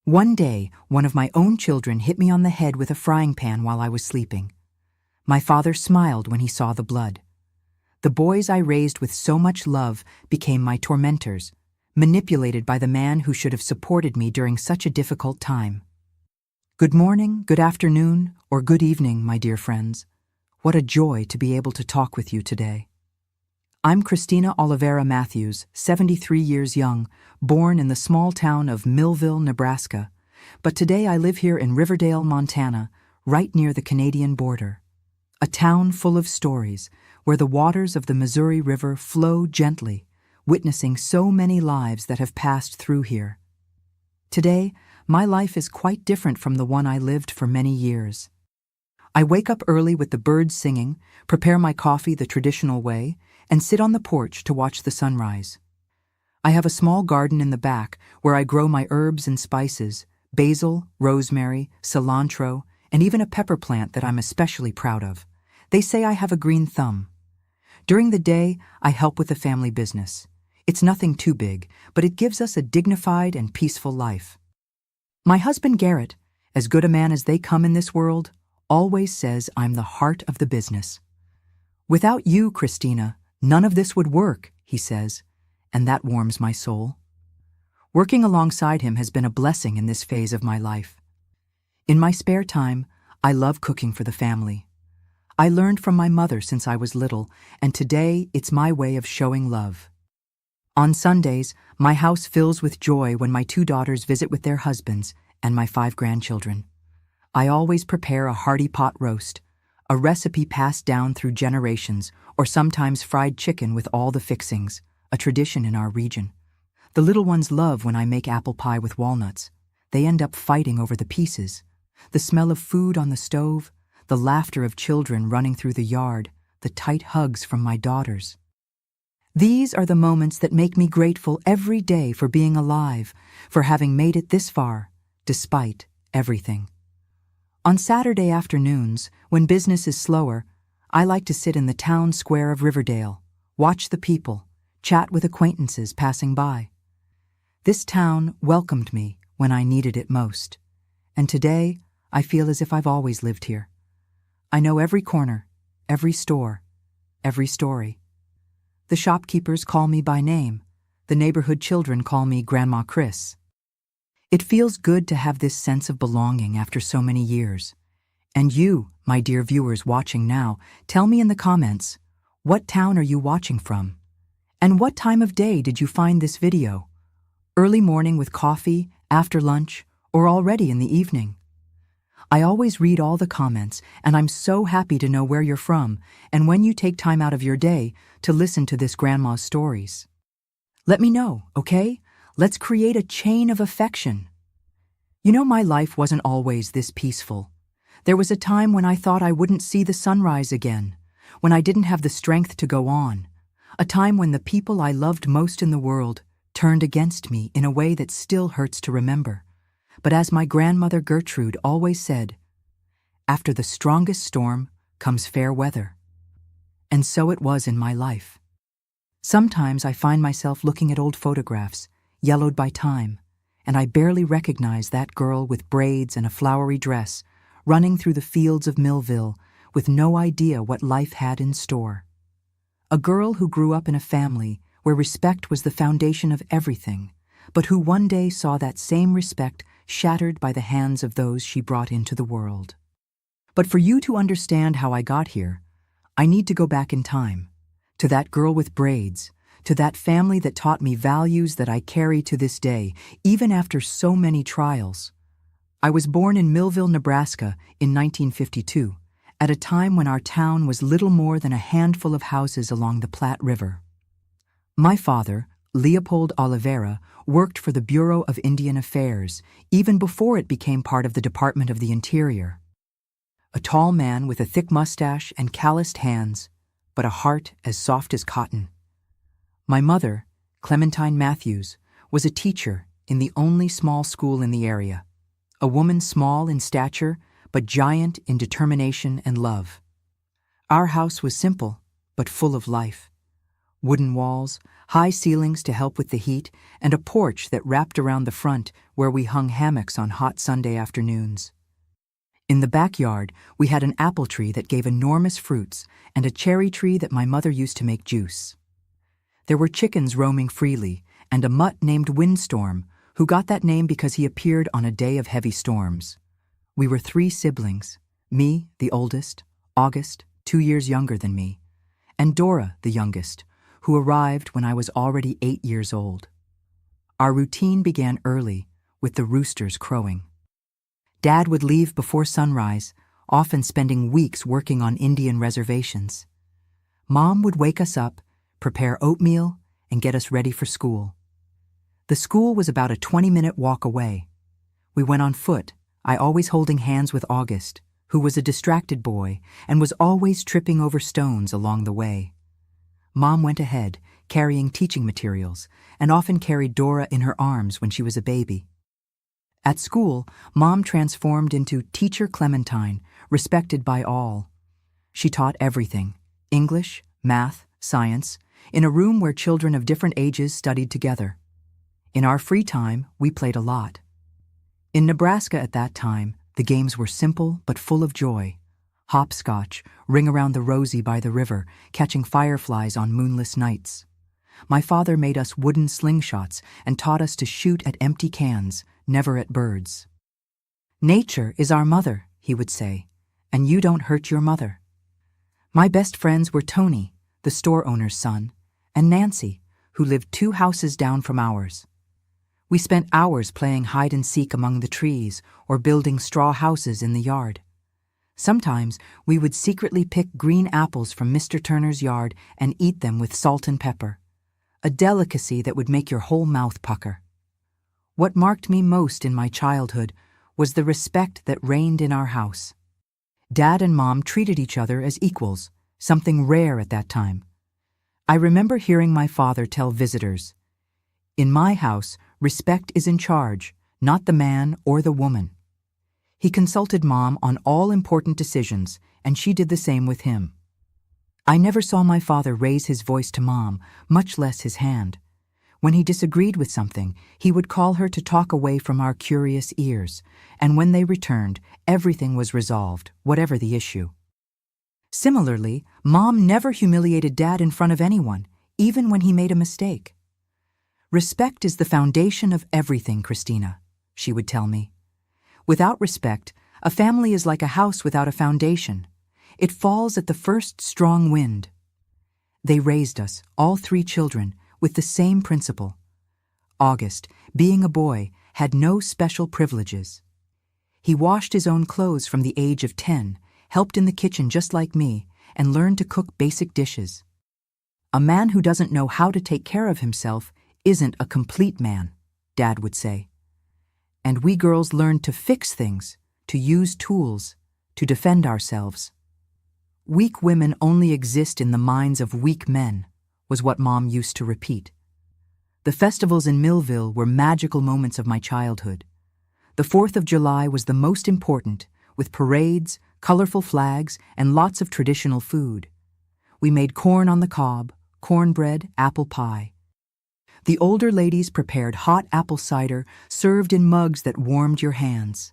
One day, one of my own children hit me on the head with a frying pan while I was sleeping. My father smiled when he saw the blood. The boys I raised with so much love became my tormentors, manipulated by the man who should have supported me during such a difficult time. Good morning, good afternoon, or good evening, my dear friends. What a joy to be able to talk with you today. I'm Christina Oliveira Matthews, 73 years young, born in the small town of Millville, Nebraska, but today I live here in Riverdale, Montana, right near the Canadian border. A town full of stories, where the waters of the Missouri River flow gently, witnessing so many lives that have passed through here. Today, my life is quite different from the one I lived for many years. I wake up early with the birds singing, prepare my coffee the traditional way, and sit on the porch to watch the sunrise. I have a small garden in the back where I grow my herbs and spices, basil, rosemary, cilantro, and even a pepper plant that I'm especially proud of. They say I have a green thumb. During the day, I help with the family business. It's nothing too big, but it gives us a dignified and peaceful life. My husband Garrett, as good a man as they come in this world, always says I'm the heart of the business. Without you, Christina, none of this would work, he says, and that warms my soul. Working alongside him has been a blessing in this phase of my life. In my spare time, I love cooking for the family. I learned from my mother since I was little, and today it's my way of showing love. On Sundays, my house fills with joy when my 2 daughters visit with their husbands and my 5 grandchildren. I always prepare a hearty pot roast, a recipe passed down through generations, or sometimes fried chicken with all the fixings, a tradition in our region. The little ones love when I make apple pie with walnuts. They end up fighting over the pieces. The smell of food on the stove, the laughter of children running through the yard, the tight hugs from my daughters. These are the moments that make me grateful every day for being alive, for having made it this far, despite everything. On Saturday afternoons, when business is slower, I like to sit in the town square of Riverdale, watch the people, chat with acquaintances passing by. This town welcomed me when I needed it most, and today I feel as if I've always lived here. I know every corner, every store, every story. The shopkeepers call me by name. The neighborhood children call me Grandma Chris. It feels good to have this sense of belonging after so many years. And you, my dear viewers watching now, tell me in the comments, what town are you watching from? And what time of day did you find this video? Early morning with coffee, after lunch, or already in the evening? I always read all the comments, and I'm so happy to know where you're from and when you take time out of your day to listen to this grandma's stories. Let me know, okay? Let's create a chain of affection. You know, my life wasn't always this peaceful. There was a time when I thought I wouldn't see the sunrise again, when I didn't have the strength to go on, a time when the people I loved most in the world turned against me in a way that still hurts to remember. But as my grandmother Gertrude always said, after the strongest storm comes fair weather. And so it was in my life. Sometimes I find myself looking at old photographs, yellowed by time, and I barely recognize that girl with braids and a flowery dress, running through the fields of Millville with no idea what life had in store. A girl who grew up in a family where respect was the foundation of everything, but who one day saw that same respect shattered by the hands of those she brought into the world. But for you to understand how I got here, I need to go back in time, to that girl with braids, to that family that taught me values that I carry to this day, even after so many trials. I was born in Millville, Nebraska in 1952, at a time when our town was little more than a handful of houses along the Platte River. My father, Leopold Oliveira, worked for the Bureau of Indian Affairs even before it became part of the Department of the Interior. A tall man with a thick mustache and calloused hands, but a heart as soft as cotton. My mother, Clementine Matthews, was a teacher in the only small school in the area, a woman small in stature but giant in determination and love. Our house was simple but full of life. Wooden walls, high ceilings to help with the heat, and a porch that wrapped around the front where we hung hammocks on hot Sunday afternoons. In the backyard, we had an apple tree that gave enormous fruits and a cherry tree that my mother used to make juice. There were chickens roaming freely and a mutt named Windstorm, who got that name because he appeared on a day of heavy storms. We were 3 siblings, me, the oldest, August, 2 years younger than me, and Dora, the youngest, who arrived when I was already 8 years old. Our routine began early, with the roosters crowing. Dad would leave before sunrise, often spending weeks working on Indian reservations. Mom would wake us up, prepare oatmeal, and get us ready for school. The school was about a 20-minute walk away. We went on foot, I always holding hands with August, who was a distracted boy and was always tripping over stones along the way. Mom went ahead, carrying teaching materials, and often carried Dora in her arms when she was a baby. At school, Mom transformed into Teacher Clementine, respected by all. She taught everything: English, math, science, in a room where children of different ages studied together. In our free time, we played a lot. In Nebraska at that time, the games were simple but full of joy. Hopscotch, ring around the rosy by the river, catching fireflies on moonless nights. My father made us wooden slingshots and taught us to shoot at empty cans, never at birds. "Nature is our mother," he would say, "and you don't hurt your mother." My best friends were Tony, the store owner's son, and Nancy, who lived 2 houses down from ours. We spent hours playing hide and seek among the trees or building straw houses in the yard. Sometimes we would secretly pick green apples from Mr. Turner's yard and eat them with salt and pepper, a delicacy that would make your whole mouth pucker. What marked me most in my childhood was the respect that reigned in our house. Dad and Mom treated each other as equals, something rare at that time. I remember hearing my father tell visitors, "In my house, respect is in charge, not the man or the woman." He consulted Mom on all important decisions, and she did the same with him. I never saw my father raise his voice to Mom, much less his hand. When he disagreed with something, he would call her to talk away from our curious ears, and when they returned, everything was resolved, whatever the issue. Similarly, Mom never humiliated Dad in front of anyone, even when he made a mistake. "Respect is the foundation of everything, Christina," she would tell me. "Without respect, a family is like a house without a foundation. It falls at the first strong wind." They raised us, all 3 children, with the same principle. August, being a boy, had no special privileges. He washed his own clothes from the age of 10, helped in the kitchen just like me, and learned to cook basic dishes. "A man who doesn't know how to take care of himself isn't a complete man," Dad would say. And we girls learned to fix things, to use tools, to defend ourselves. "Weak women only exist in the minds of weak men," was what Mom used to repeat. The festivals in Millville were magical moments of my childhood. The 4th of July was the most important, with parades, colorful flags, and lots of traditional food. We made corn on the cob, cornbread, apple pie. The older ladies prepared hot apple cider served in mugs that warmed your hands.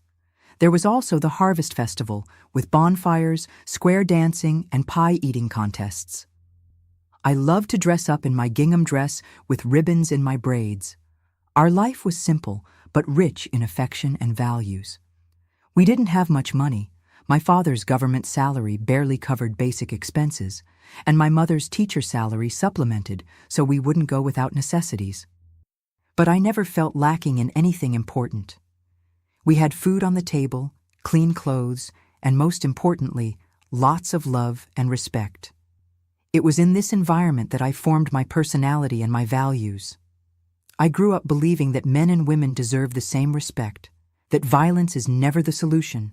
There was also the Harvest Festival, with bonfires, square dancing, and pie-eating contests. I loved to dress up in my gingham dress with ribbons in my braids. Our life was simple, but rich in affection and values. We didn't have much money. My father's government salary barely covered basic expenses, and my mother's teacher salary supplemented so we wouldn't go without necessities. But I never felt lacking in anything important. We had food on the table, clean clothes, and most importantly, lots of love and respect. It was in this environment that I formed my personality and my values. I grew up believing that men and women deserve the same respect, that violence is never the solution,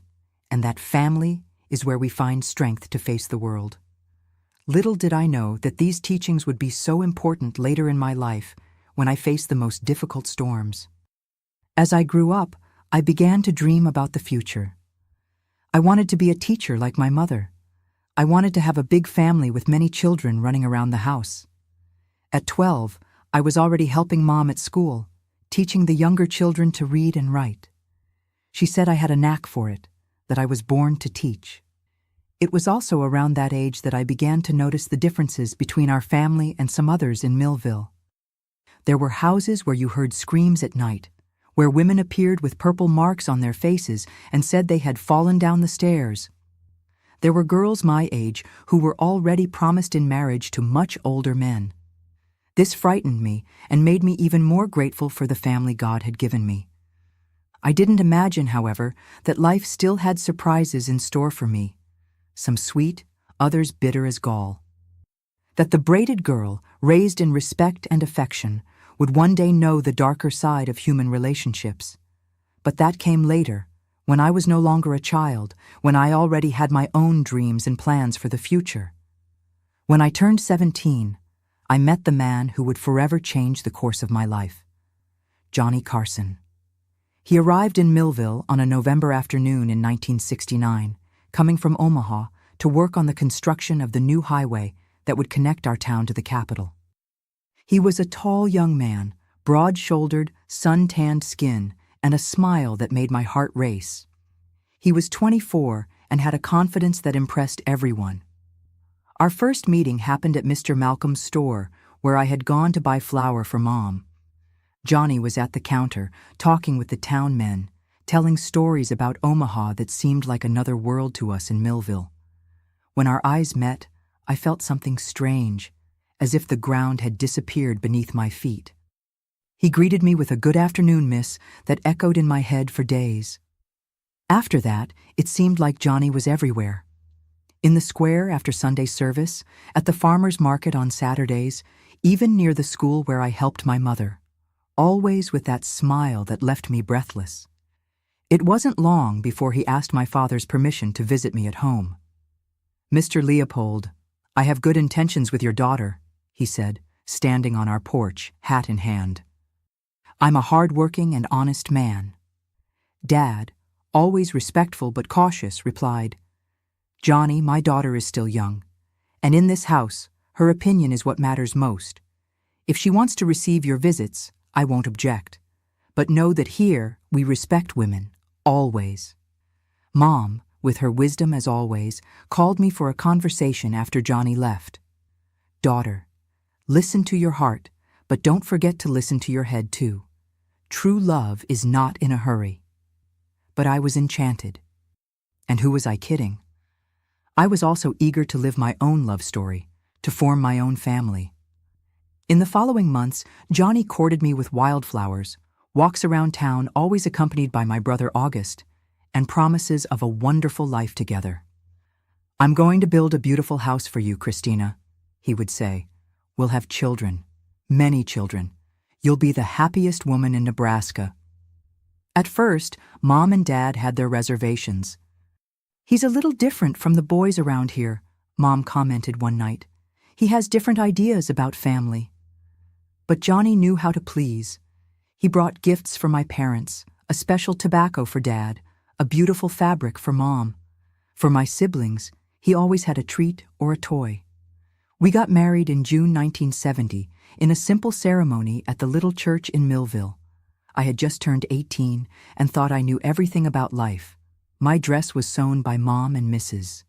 and that family is where we find strength to face the world. Little did I know that these teachings would be so important later in my life when I faced the most difficult storms. As I grew up, I began to dream about the future. I wanted to be a teacher like my mother. I wanted to have a big family with many children running around the house. At 12, I was already helping Mom at school, teaching the younger children to read and write. She said I had a knack for it, that I was born to teach. It was also around that age that I began to notice the differences between our family and some others in Millville. There were houses where you heard screams at night, where women appeared with purple marks on their faces and said they had fallen down the stairs. There were girls my age who were already promised in marriage to much older men. This frightened me and made me even more grateful for the family God had given me. I didn't imagine, however, that life still had surprises in store for me, some sweet, others bitter as gall. That the braided girl, raised in respect and affection, would one day know the darker side of human relationships. But that came later, when I was no longer a child, when I already had my own dreams and plans for the future. When I turned 17, I met the man who would forever change the course of my life, Johnny Carson. He arrived in Millville on a November afternoon in 1969, coming from Omaha to work on the construction of the new highway that would connect our town to the capital. He was a tall young man, broad-shouldered, sun-tanned skin, and a smile that made my heart race. He was 24 and had a confidence that impressed everyone. Our first meeting happened at Mr. Malcolm's store, where I had gone to buy flour for Mom. Johnny was at the counter, talking with the town men, telling stories about Omaha that seemed like another world to us in Millville. When our eyes met, I felt something strange, as if the ground had disappeared beneath my feet. He greeted me with a "Good afternoon, miss," that echoed in my head for days. After that, it seemed like Johnny was everywhere. In the square after Sunday service, at the farmer's market on Saturdays, even near the school where I helped my mother, always with that smile that left me breathless. It wasn't long before he asked my father's permission to visit me at home. "Mr. Leopold, I have good intentions with your daughter," he said, standing on our porch, hat in hand. "I'm a hard-working and honest man." Dad, always respectful but cautious, replied, "Johnny, my daughter is still young, and in this house, her opinion is what matters most. If she wants to receive your visits, I won't object. But know that here we respect women, always." Mom, with her wisdom as always, called me for a conversation after Johnny left. "Daughter, listen to your heart, but don't forget to listen to your head too. True love is not in a hurry." But I was enchanted. And who was I kidding? I was also eager to live my own love story, to form my own family. In the following months, Johnny courted me with wildflowers, walks around town always accompanied by my brother August, and promises of a wonderful life together. "I'm going to build a beautiful house for you, Christina," he would say. "We'll have children, many children. You'll be the happiest woman in Nebraska." At first, Mom and Dad had their reservations. "He's a little different from the boys around here," Mom commented one night. "He has different ideas about family." But Johnny knew how to please. He brought gifts for my parents, a special tobacco for Dad, a beautiful fabric for Mom. For my siblings, he always had a treat or a toy. We got married in June 1970 in a simple ceremony at the little church in Millville. I had just turned 18 and thought I knew everything about life. My dress was sewn by Mom and Mrs.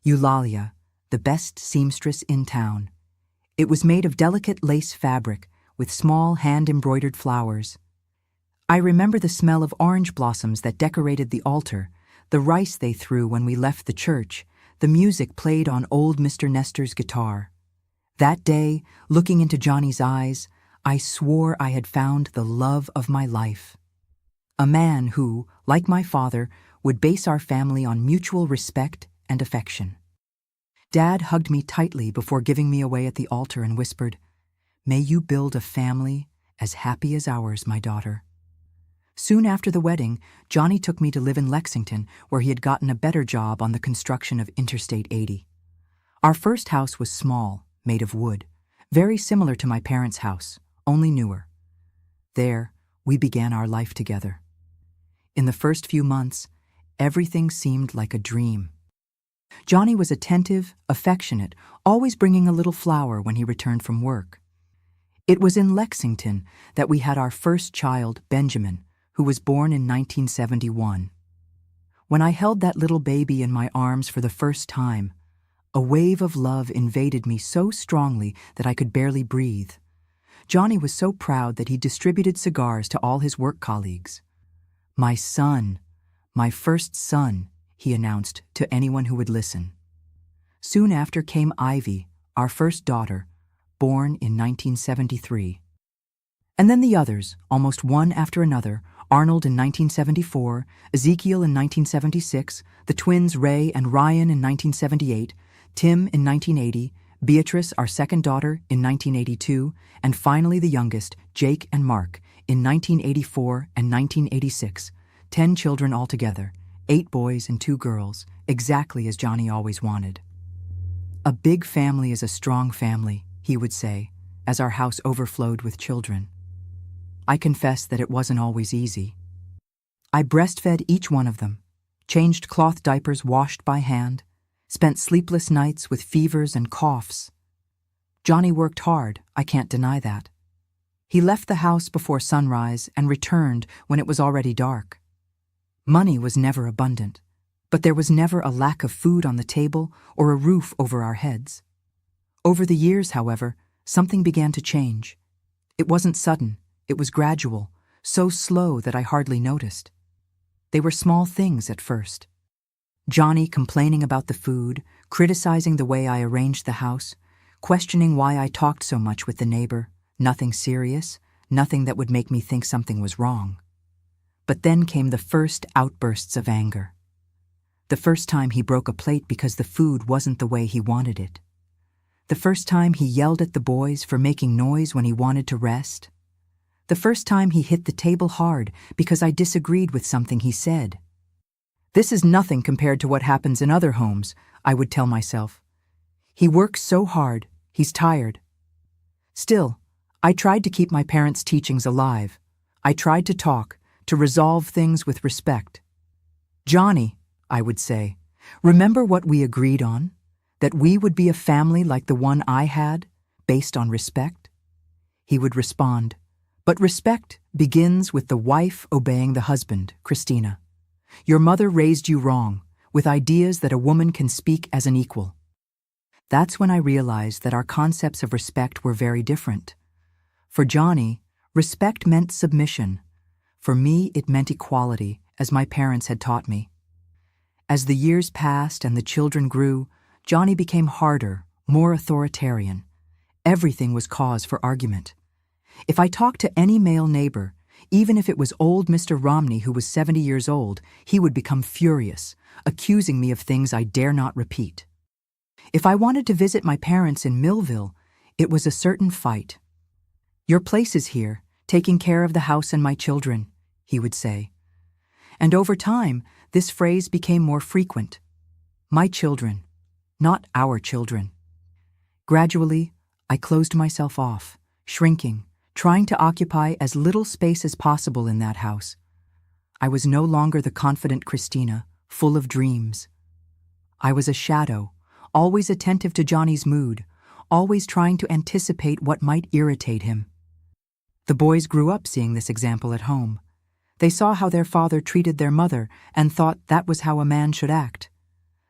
Eulalia, the best seamstress in town. It was made of delicate lace fabric with small hand-embroidered flowers. I remember the smell of orange blossoms that decorated the altar, the rice they threw when we left the church, the music played on old Mr. Nestor's guitar. That day, looking into Johnny's eyes, I swore I had found the love of my life. A man who, like my father, would base our family on mutual respect and affection. Dad hugged me tightly before giving me away at the altar and whispered, "May you build a family as happy as ours, my daughter." Soon after the wedding, Johnny took me to live in Lexington, where he had gotten a better job on the construction of Interstate 80. Our first house was small, made of wood, very similar to my parents' house, only newer. There, we began our life together. In the first few months, everything seemed like a dream. Johnny was attentive, affectionate, always bringing a little flower when he returned from work. It was in Lexington that we had our first child, Benjamin, who was born in 1971. When I held that little baby in my arms for the first time, a wave of love invaded me so strongly that I could barely breathe. Johnny was so proud that he distributed cigars to all his work colleagues. "My son, my first son," he announced to anyone who would listen. Soon after came Ivy, our first daughter, born in 1973. And then the others, almost one after another: Arnold in 1974, Ezekiel in 1976, the twins Ray and Ryan in 1978, Tim in 1980, Beatrice, our second daughter, in 1982, and finally the youngest, Jake and Mark, in 1984 and 1986. 10 children altogether, 8 boys and 2 girls, exactly as Johnny always wanted. "A big family is a strong family," he would say, as our house overflowed with children. I confess that it wasn't always easy. I breastfed each one of them, changed cloth diapers washed by hand, spent sleepless nights with fevers and coughs. Johnny worked hard, I can't deny that. He left the house before sunrise and returned when it was already dark. Money was never abundant, but there was never a lack of food on the table or a roof over our heads. Over the years, however, something began to change. It wasn't sudden, it was gradual, so slow that I hardly noticed. They were small things at first. Johnny complaining about the food, criticizing the way I arranged the house, questioning why I talked so much with the neighbor. Nothing serious, nothing that would make me think something was wrong. But then came the first outbursts of anger. The first time he broke a plate because the food wasn't the way he wanted it. The first time he yelled at the boys for making noise when he wanted to rest. The first time he hit the table hard because I disagreed with something he said. "This is nothing compared to what happens in other homes," I would tell myself. "He works so hard, he's tired." Still, I tried to keep my parents' teachings alive. I tried to talk, to resolve things with respect. "Johnny," I would say, "remember what we agreed on? That we would be a family like the one I had, based on respect?" He would respond, "But respect begins with the wife obeying the husband, Christina. Your mother raised you wrong, with ideas that a woman can speak as an equal." That's when I realized that our concepts of respect were very different. For Johnny, respect meant submission. For me, it meant equality, as my parents had taught me. As the years passed and the children grew, Johnny became harder, more authoritarian. Everything was cause for argument. If I talked to any male neighbor, even if it was old Mr. Romney who was 70 years old, he would become furious, accusing me of things I dare not repeat. If I wanted to visit my parents in Millville, it was a certain fight. "Your place is here, taking care of the house and my children," he would say. And over time, this phrase became more frequent. My children, not our children. Gradually, I closed myself off, shrinking, trying to occupy as little space as possible in that house. I was no longer the confident Christina, full of dreams. I was a shadow, always attentive to Johnny's mood, always trying to anticipate what might irritate him. The boys grew up seeing this example at home. They saw how their father treated their mother and thought that was how a man should act.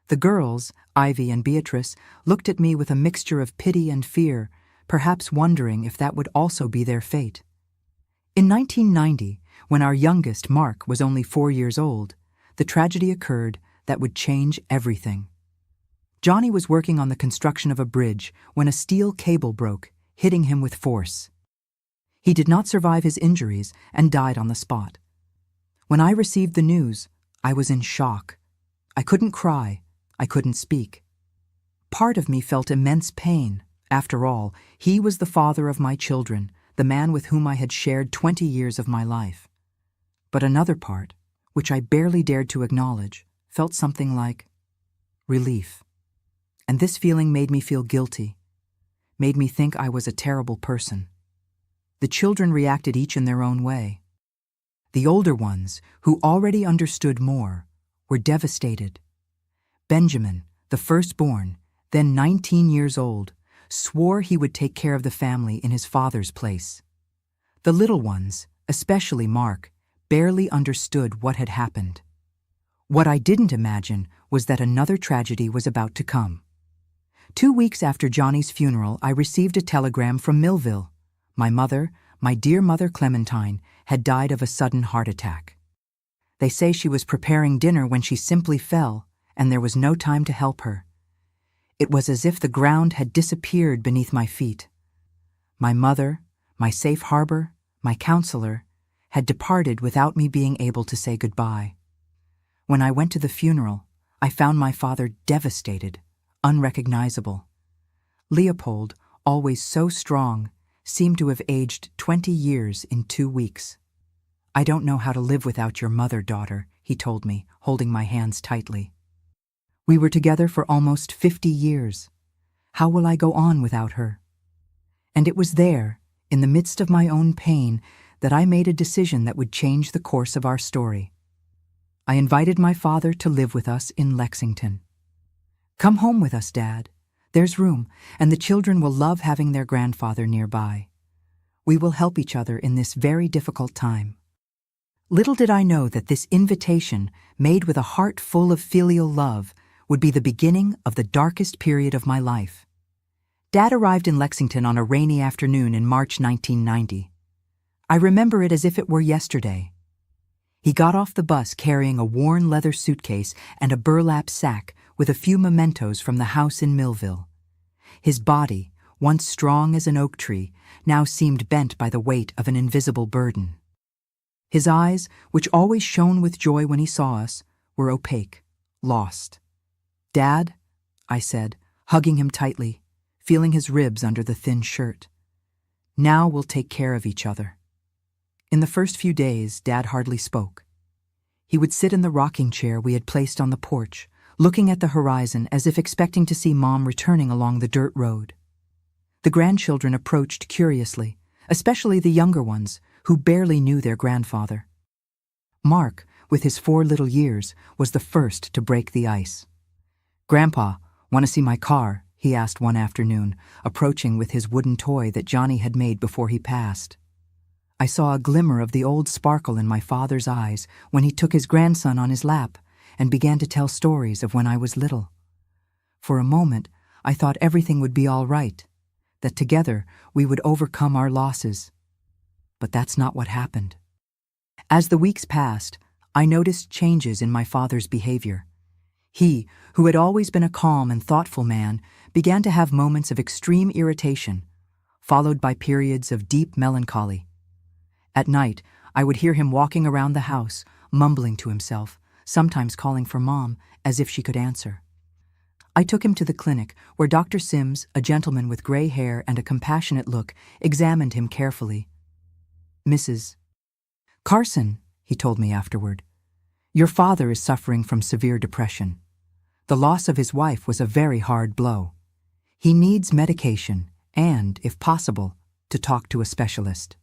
The girls, Ivy and Beatrice, looked at me with a mixture of pity and fear, perhaps wondering if that would also be their fate. In 1990, when our youngest, Mark, was only 4 years old, the tragedy occurred that would change everything. Johnny was working on the construction of a bridge when a steel cable broke, hitting him with force. He did not survive his injuries and died on the spot. When I received the news, I was in shock. I couldn't cry. I couldn't speak. Part of me felt immense pain. After all, he was the father of my children, the man with whom I had shared 20 years of my life. But another part, which I barely dared to acknowledge, felt something like relief. And this feeling made me feel guilty, made me think I was a terrible person. The children reacted each in their own way. The older ones, who already understood more, were devastated. Benjamin, the firstborn, then 19 years old, swore he would take care of the family in his father's place. The little ones, especially Mark, barely understood what had happened. What I didn't imagine was that another tragedy was about to come. 2 weeks after Johnny's funeral, I received a telegram from Millville. My mother, my dear mother Clementine, had died of a sudden heart attack. They say she was preparing dinner when she simply fell, and there was no time to help her. It was as if the ground had disappeared beneath my feet. My mother, my safe harbor, my counselor, had departed without me being able to say goodbye. When I went to the funeral, I found my father devastated, unrecognizable. Leopold, always so strong, seemed to have aged 20 years in 2 weeks. "I don't know how to live without your mother, daughter," he told me, holding my hands tightly. "We were together for almost 50 years. How will I go on without her?" And it was there, in the midst of my own pain, that I made a decision that would change the course of our story. I invited my father to live with us in Lexington. "Come home with us, Dad. There's room, and the children will love having their grandfather nearby. We will help each other in this very difficult time." Little did I know that this invitation, made with a heart full of filial love, would be the beginning of the darkest period of my life. Dad arrived in Lexington on a rainy afternoon in March 1990. I remember it as if it were yesterday. He got off the bus carrying a worn leather suitcase and a burlap sack with a few mementos from the house in Millville. His body, once strong as an oak tree, now seemed bent by the weight of an invisible burden. His eyes, which always shone with joy when he saw us, were opaque, lost. "Dad," I said, hugging him tightly, feeling his ribs under the thin shirt. "Now we'll take care of each other." In the first few days, Dad hardly spoke. He would sit in the rocking chair we had placed on the porch, looking at the horizon as if expecting to see Mom returning along the dirt road. The grandchildren approached curiously, especially the younger ones, who barely knew their grandfather. Mark, with his 4 little years, was the first to break the ice. "Grandpa, want to see my car?" he asked one afternoon, approaching with his wooden toy that Johnny had made before he passed. I saw a glimmer of the old sparkle in my father's eyes when he took his grandson on his lap and began to tell stories of when I was little. For a moment, I thought everything would be all right, that together we would overcome our losses. But that's not what happened. As the weeks passed, I noticed changes in my father's behavior. He, who had always been a calm and thoughtful man, began to have moments of extreme irritation, followed by periods of deep melancholy. At night, I would hear him walking around the house, mumbling to himself, sometimes calling for Mom, as if she could answer. I took him to the clinic, where Dr. Sims, a gentleman with gray hair and a compassionate look, examined him carefully. "Mrs. Carson," he told me afterward, "your father is suffering from severe depression. The loss of his wife was a very hard blow. He needs medication and, if possible, to talk to a specialist."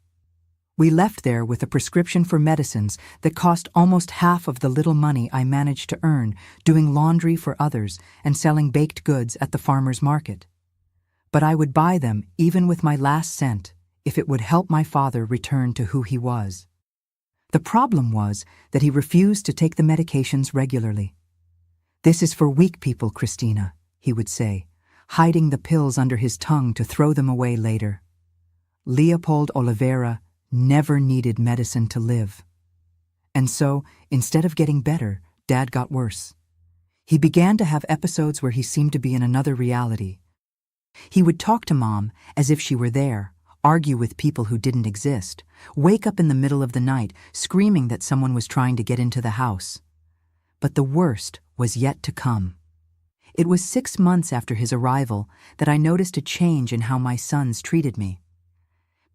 We left there with a prescription for medicines that cost almost half of the little money I managed to earn doing laundry for others and selling baked goods at the farmer's market. But I would buy them even with my last cent if it would help my father return to who he was. The problem was that he refused to take the medications regularly. "This is for weak people, Christina," he would say, hiding the pills under his tongue to throw them away later. Leopold Oliveira never needed medicine to live. And so, instead of getting better, Dad got worse. He began to have episodes where he seemed to be in another reality. He would talk to Mom as if she were there, argue with people who didn't exist, wake up in the middle of the night screaming that someone was trying to get into the house. But the worst was yet to come. It was 6 months after his arrival that I noticed a change in how my sons treated me.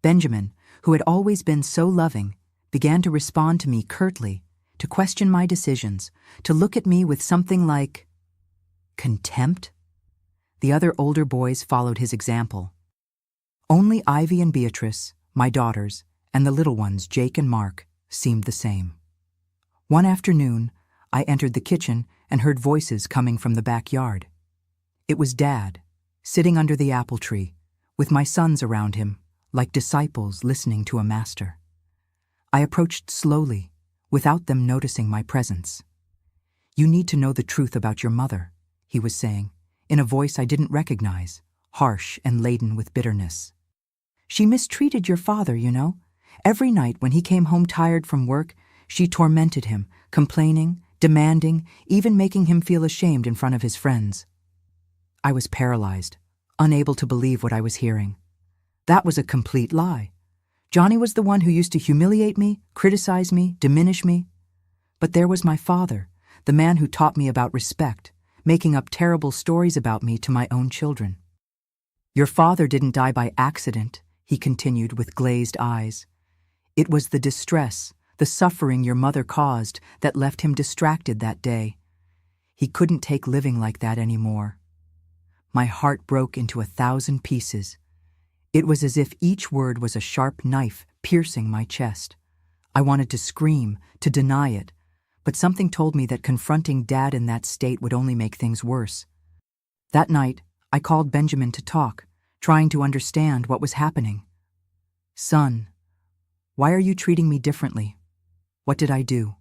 Benjamin, who had always been so loving, began to respond to me curtly, to question my decisions, to look at me with something like contempt. The other older boys followed his example. Only Ivy and Beatrice, my daughters, and the little ones, Jake and Mark, seemed the same. One afternoon, I entered the kitchen and heard voices coming from the backyard. It was Dad, sitting under the apple tree, with my sons around him, like disciples listening to a master. I approached slowly, without them noticing my presence. "You need to know the truth about your mother," he was saying, in a voice I didn't recognize, harsh and laden with bitterness. "She mistreated your father, you know. Every night when he came home tired from work, she tormented him, complaining, demanding, even making him feel ashamed in front of his friends." I was paralyzed, unable to believe what I was hearing. That was a complete lie. Johnny was the one who used to humiliate me, criticize me, diminish me. But there was my father, the man who taught me about respect, making up terrible stories about me to my own children. "Your father didn't die by accident," he continued with glazed eyes. "It was the distress, the suffering your mother caused that left him distracted that day. He couldn't take living like that anymore." My heart broke into 1,000 pieces. It was as if each word was a sharp knife piercing my chest. I wanted to scream, to deny it, but something told me that confronting Dad in that state would only make things worse. That night, I called Benjamin to talk, trying to understand what was happening. "Son, why are you treating me differently? What did I do?"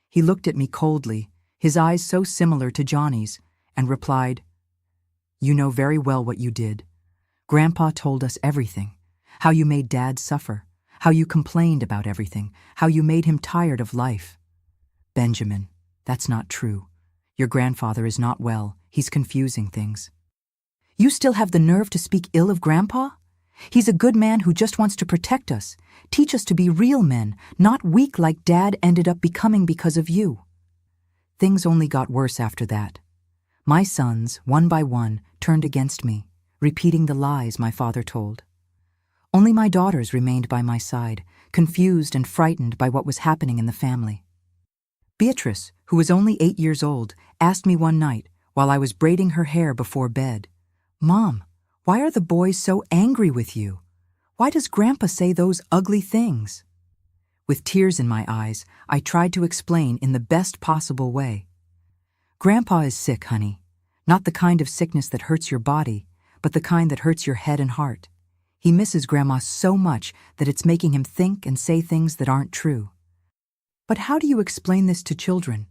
He looked at me coldly, his eyes so similar to Johnny's, and replied, "You know very well what you did. Grandpa told us everything, how you made Dad suffer, how you complained about everything, how you made him tired of life." "Benjamin, that's not true. Your grandfather is not well. He's confusing things." "You still have the nerve to speak ill of Grandpa? He's a good man who just wants to protect us, teach us to be real men, not weak like Dad ended up becoming because of you." Things only got worse after that. My sons, one by one, turned against me, repeating the lies my father told. Only my daughters remained by my side, confused and frightened by what was happening in the family. Beatrice, who was only 8 years old, asked me one night, while I was braiding her hair before bed, "Mom, why are the boys so angry with you? Why does Grandpa say those ugly things?" With tears in my eyes, I tried to explain in the best possible way. "Grandpa is sick, honey. Not the kind of sickness that hurts your body, but the kind that hurts your head and heart. He misses Grandma so much that it's making him think and say things that aren't true." But how do you explain this to children?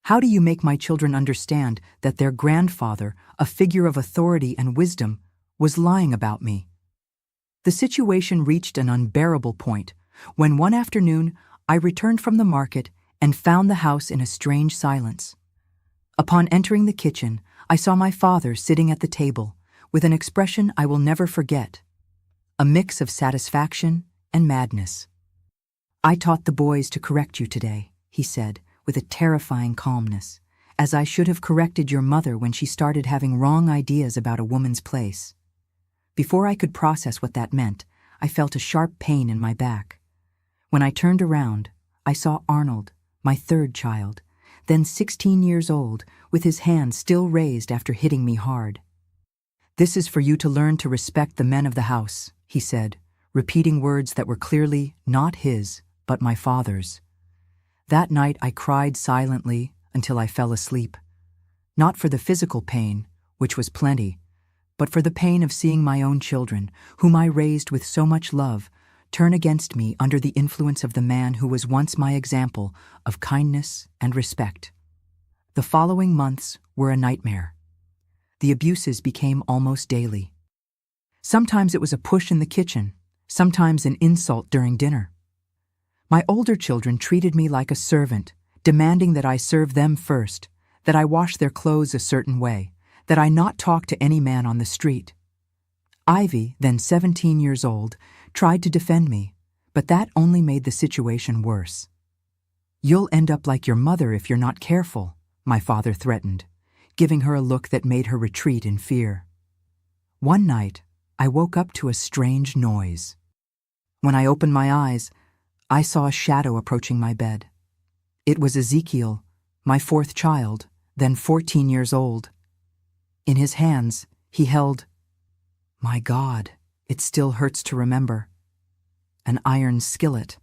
How do you make my children understand that their grandfather, a figure of authority and wisdom, was lying about me? The situation reached an unbearable point when one afternoon I returned from the market and found the house in a strange silence. Upon entering the kitchen, I saw my father sitting at the table with an expression I will never forget, a mix of satisfaction and madness. "I taught the boys to correct you today," he said, with a terrifying calmness, "as I should have corrected your mother when she started having wrong ideas about a woman's place." Before I could process what that meant, I felt a sharp pain in my back. When I turned around, I saw Arnold, my third child, then 16 years old, with his hand still raised after hitting me hard. "This is for you to learn to respect the men of the house," he said, repeating words that were clearly not his, but my father's. That night I cried silently until I fell asleep. Not for the physical pain, which was plenty, but for the pain of seeing my own children, whom I raised with so much love, turn against me under the influence of the man who was once my example of kindness and respect. The following months were a nightmare. The abuses became almost daily. Sometimes it was a push in the kitchen, sometimes an insult during dinner. My older children treated me like a servant, demanding that I serve them first, that I wash their clothes a certain way, that I not talk to any man on the street. Ivy, then 17 years old, tried to defend me, but that only made the situation worse. "You'll end up like your mother if you're not careful," my father threatened, giving her a look that made her retreat in fear. One night, I woke up to a strange noise. When I opened my eyes, I saw a shadow approaching my bed. It was Ezekiel, my fourth child, then 14 years old. In his hands, he held, my God, it still hurts to remember, an iron skillet.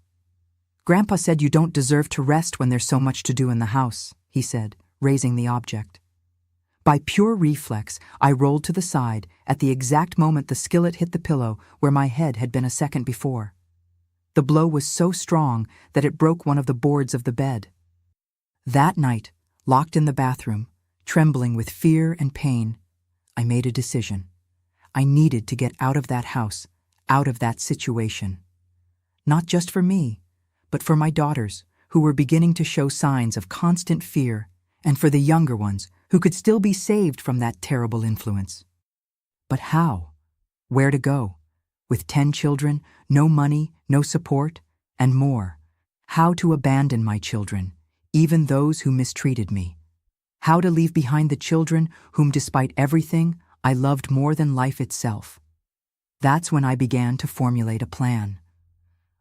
"Grandpa said you don't deserve to rest when there's so much to do in the house," he said, raising the object. By pure reflex, I rolled to the side at the exact moment the skillet hit the pillow where my head had been a second before. The blow was so strong that it broke one of the boards of the bed. That night, locked in the bathroom, trembling with fear and pain, I made a decision. I needed to get out of that house, out of that situation. Not just for me, but for my daughters, who were beginning to show signs of constant fear, and for the younger ones, who could still be saved from that terrible influence. But how? Where to go? With 10 children, no money, no support, and more. How to abandon my children, even those who mistreated me. How to leave behind the children whom, despite everything, I loved more than life itself. That's when I began to formulate a plan.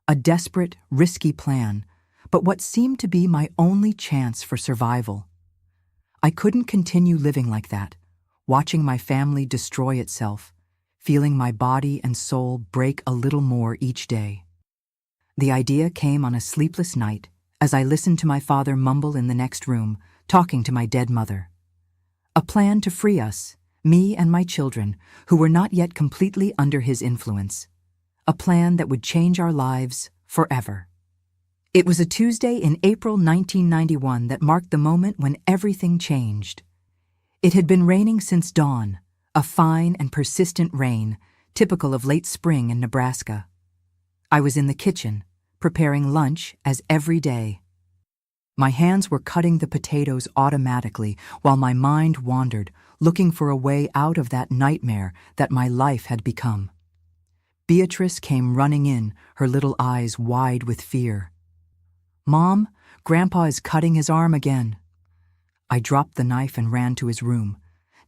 A desperate, risky plan, but what seemed to be my only chance for survival. I couldn't continue living like that, watching my family destroy itself, feeling my body and soul break a little more each day. The idea came on a sleepless night as I listened to my father mumble in the next room, talking to my dead mother. A plan to free us, me and my children, who were not yet completely under his influence. A plan that would change our lives forever. It was a Tuesday in April 1991 that marked the moment when everything changed. It had been raining since dawn, a fine and persistent rain, typical of late spring in Nebraska. I was in the kitchen, preparing lunch as every day. My hands were cutting the potatoes automatically while my mind wandered, looking for a way out of that nightmare that my life had become. Beatrice came running in, her little eyes wide with fear. "Mom, Grandpa is cutting his arm again." I dropped the knife and ran to his room.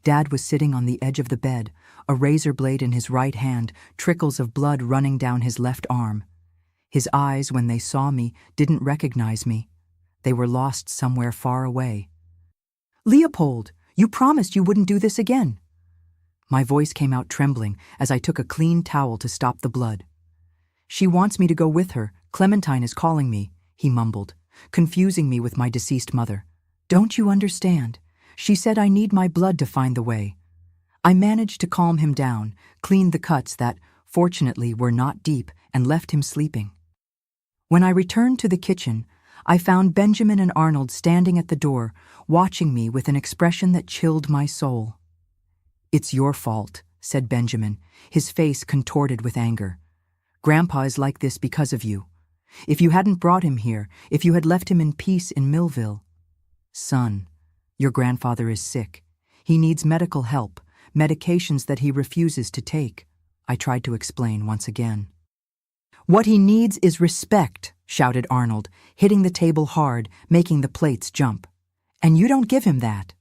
Dad was sitting on the edge of the bed, a razor blade in his right hand, trickles of blood running down his left arm. His eyes, when they saw me, didn't recognize me. They were lost somewhere far away. "Leopold, you promised you wouldn't do this again." My voice came out trembling as I took a clean towel to stop the blood. "She wants me to go with her. Clementine is calling me," he mumbled, confusing me with my deceased mother. "Don't you understand? She said I need my blood to find the way." I managed to calm him down, cleaned the cuts that, fortunately, were not deep, and left him sleeping. When I returned to the kitchen, I found Benjamin and Arnold standing at the door, watching me with an expression that chilled my soul. "It's your fault," said Benjamin, his face contorted with anger. "Grandpa is like this because of you. If you hadn't brought him here, if you had left him in peace in Millville." "Son, your grandfather is sick. He needs medical help, medications that he refuses to take," I tried to explain once again. "What he needs is respect," shouted Arnold, hitting the table hard, making the plates jump. "And you don't give him that.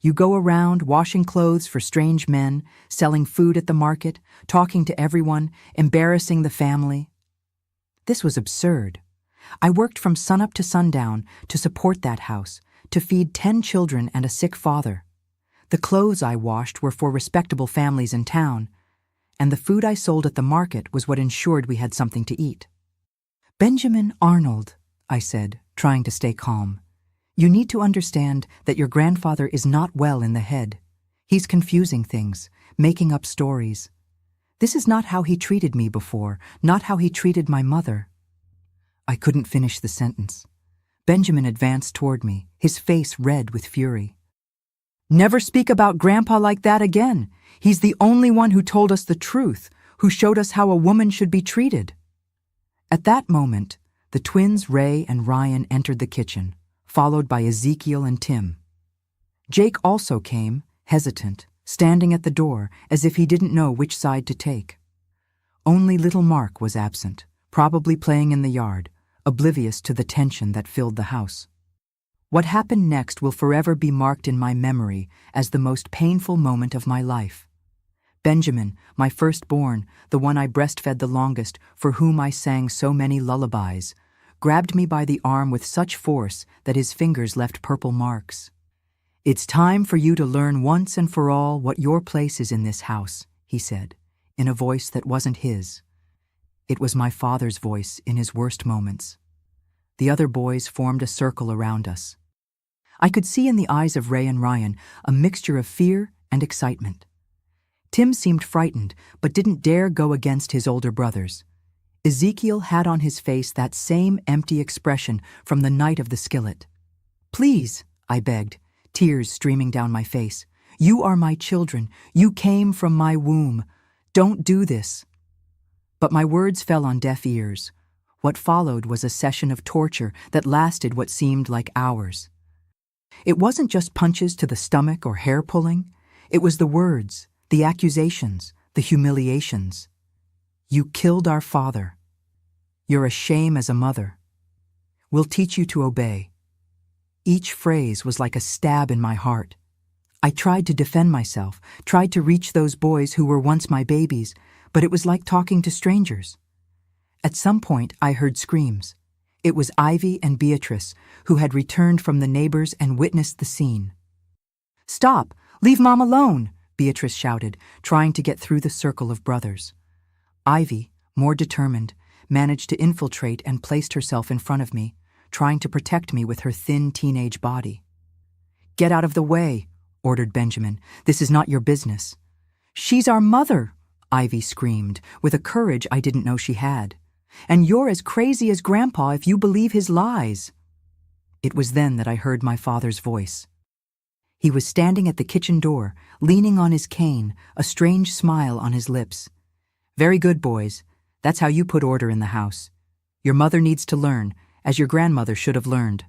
You go around washing clothes for strange men, selling food at the market, talking to everyone, embarrassing the family." This was absurd. I worked from sunup to sundown to support that house, to feed 10 children and a sick father. The clothes I washed were for respectable families in town, and the food I sold at the market was what ensured we had something to eat. "Benjamin Arnold," I said, trying to stay calm, "you need to understand that your grandfather is not well in the head. He's confusing things, making up stories. This is not how he treated me before, not how he treated my mother." I couldn't finish the sentence. Benjamin advanced toward me, his face red with fury. "Never speak about Grandpa like that again. He's the only one who told us the truth, who showed us how a woman should be treated." At that moment, the twins Ray and Ryan entered the kitchen, followed by Ezekiel and Tim. Jake also came, hesitant, standing at the door as if he didn't know which side to take. Only little Mark was absent, probably playing in the yard, oblivious to the tension that filled the house. What happened next will forever be marked in my memory as the most painful moment of my life. Benjamin, my firstborn, the one I breastfed the longest, for whom I sang so many lullabies, grabbed me by the arm with such force that his fingers left purple marks. "It's time for you to learn once and for all what your place is in this house," he said, in a voice that wasn't his. It was my father's voice in his worst moments. The other boys formed a circle around us. I could see in the eyes of Ray and Ryan a mixture of fear and excitement. Tim seemed frightened, but didn't dare go against his older brothers. Ezekiel had on his face that same empty expression from the night of the skillet. "Please," I begged, tears streaming down my face. "You are my children. You came from my womb. Don't do this." But my words fell on deaf ears. What followed was a session of torture that lasted what seemed like hours. It wasn't just punches to the stomach or hair pulling. It was the words, the accusations, the humiliations. "You killed our father. You're a shame as a mother. We'll teach you to obey." Each phrase was like a stab in my heart. I tried to defend myself, tried to reach those boys who were once my babies, but it was like talking to strangers. At some point, I heard screams. It was Ivy and Beatrice, who had returned from the neighbors and witnessed the scene. "Stop! Leave Mom alone!" Beatrice shouted, trying to get through the circle of brothers. Ivy, more determined, managed to infiltrate and placed herself in front of me, trying to protect me with her thin teenage body. "Get out of the way," ordered Benjamin. "This is not your business." "She's our mother," Ivy screamed, with a courage I didn't know she had. "And you're as crazy as Grandpa if you believe his lies." It was then that I heard my father's voice. He was standing at the kitchen door, leaning on his cane, a strange smile on his lips. "Very good, boys. That's how you put order in the house. Your mother needs to learn, as your grandmother should have learned."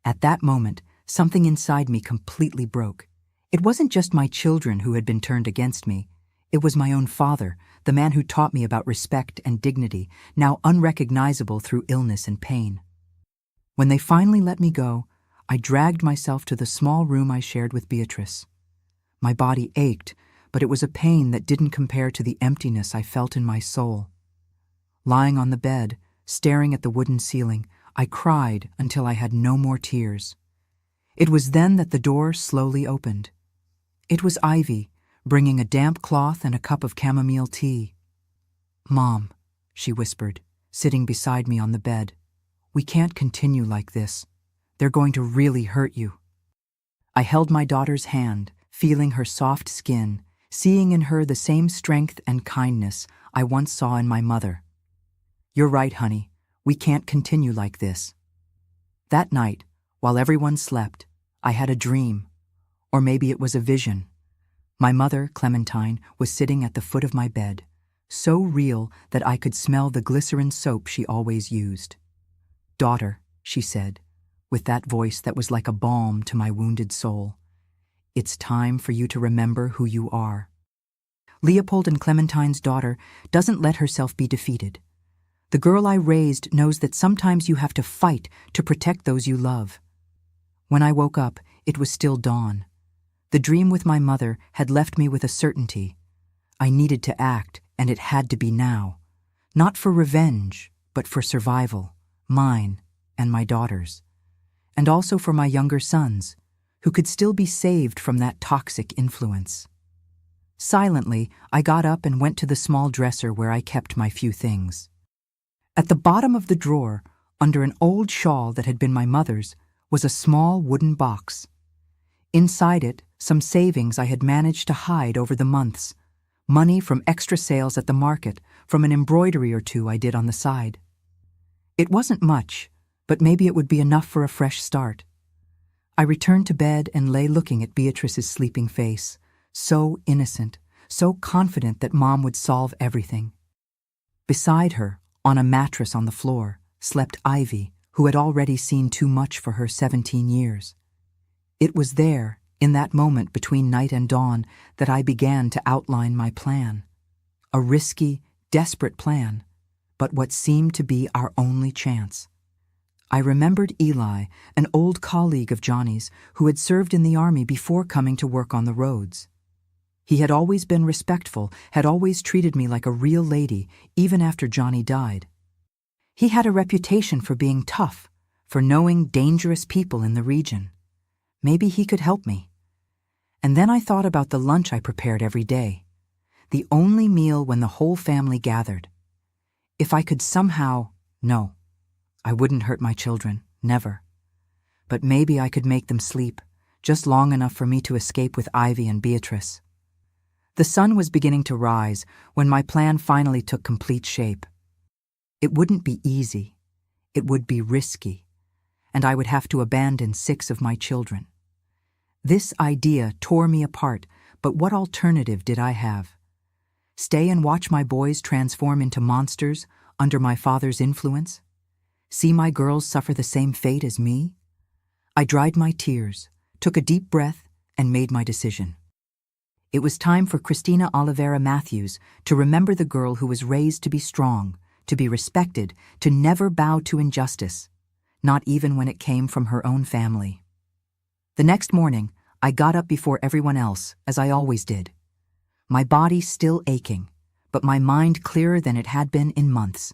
At that moment, something inside me completely broke. It wasn't just my children who had been turned against me. It was my own father, the man who taught me about respect and dignity, now unrecognizable through illness and pain. When they finally let me go, I dragged myself to the small room I shared with Beatrice. My body ached, but it was a pain that didn't compare to the emptiness I felt in my soul. Lying on the bed, staring at the wooden ceiling, I cried until I had no more tears. It was then that the door slowly opened. It was Ivy, bringing a damp cloth and a cup of chamomile tea. "Mom," she whispered, sitting beside me on the bed, "we can't continue like this. They're going to really hurt you." I held my daughter's hand, feeling her soft skin, seeing in her the same strength and kindness I once saw in my mother. "You're right, honey. We can't continue like this." That night, while everyone slept, I had a dream. Or maybe it was a vision. My mother, Clementine, was sitting at the foot of my bed, so real that I could smell the glycerin soap she always used. "Daughter," she said, with that voice that was like a balm to my wounded soul, "it's time for you to remember who you are." Leopold and Clementine's daughter doesn't let herself be defeated. The girl I raised knows that sometimes you have to fight to protect those you love. When I woke up, it was still dawn. The dream with my mother had left me with a certainty. I needed to act, and it had to be now. Not for revenge, but for survival, mine and my daughter's. And also for my younger sons, who could still be saved from that toxic influence. Silently, I got up and went to the small dresser where I kept my few things. At the bottom of the drawer, under an old shawl that had been my mother's, was a small wooden box. Inside it, some savings I had managed to hide over the months, money from extra sales at the market, from an embroidery or two I did on the side. It wasn't much, but maybe it would be enough for a fresh start. I returned to bed and lay looking at Beatrice's sleeping face, so innocent, so confident that Mom would solve everything. Beside her, on a mattress on the floor, slept Ivy, who had already seen too much for her 17 years. It was there, in that moment between night and dawn, that I began to outline my plan. A risky, desperate plan, but what seemed to be our only chance. I remembered Eli, an old colleague of Johnny's who had served in the army before coming to work on the roads. He had always been respectful, had always treated me like a real lady, even after Johnny died. He had a reputation for being tough, for knowing dangerous people in the region. Maybe he could help me. And then I thought about the lunch I prepared every day, the only meal when the whole family gathered. If I could somehow— no, I wouldn't hurt my children, never. but maybe I could make them sleep, just long enough for me to escape with Ivy and Beatrice. The sun was beginning to rise when my plan finally took complete shape. It wouldn't be easy. It would be risky, and I would have to abandon 6 of my children. This idea tore me apart, but what alternative did I have? Stay and watch my boys transform into monsters under my father's influence? See my girls suffer the same fate as me? I dried my tears, took a deep breath, and made my decision. It was time for Christina Oliveira Matthews to remember the girl who was raised to be strong, to be respected, to never bow to injustice, not even when it came from her own family. The next morning, I got up before everyone else, as I always did. My body still aching, but my mind clearer than it had been in months.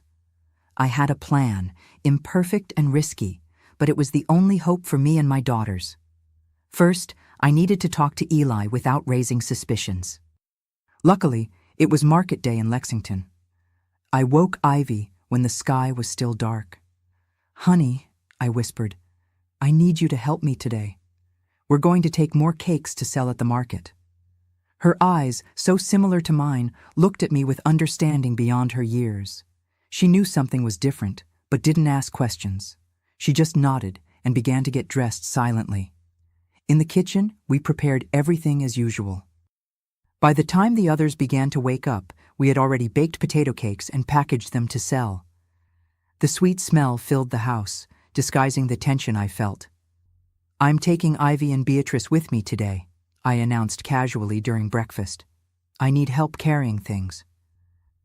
I had a plan, imperfect and risky, but it was the only hope for me and my daughters. First, I needed to talk to Eli without raising suspicions. Luckily, it was market day in Lexington. I woke Ivy when the sky was still dark. "Honey," I whispered, "I need you to help me today. We're going to take more cakes to sell at the market." Her eyes, so similar to mine, looked at me with understanding beyond her years. She knew something was different, but didn't ask questions. She just nodded and began to get dressed silently. In the kitchen, we prepared everything as usual. By the time the others began to wake up, we had already baked potato cakes and packaged them to sell. The sweet smell filled the house, disguising the tension I felt. "I'm taking Ivy and Beatrice with me today," I announced casually during breakfast. "I need help carrying things."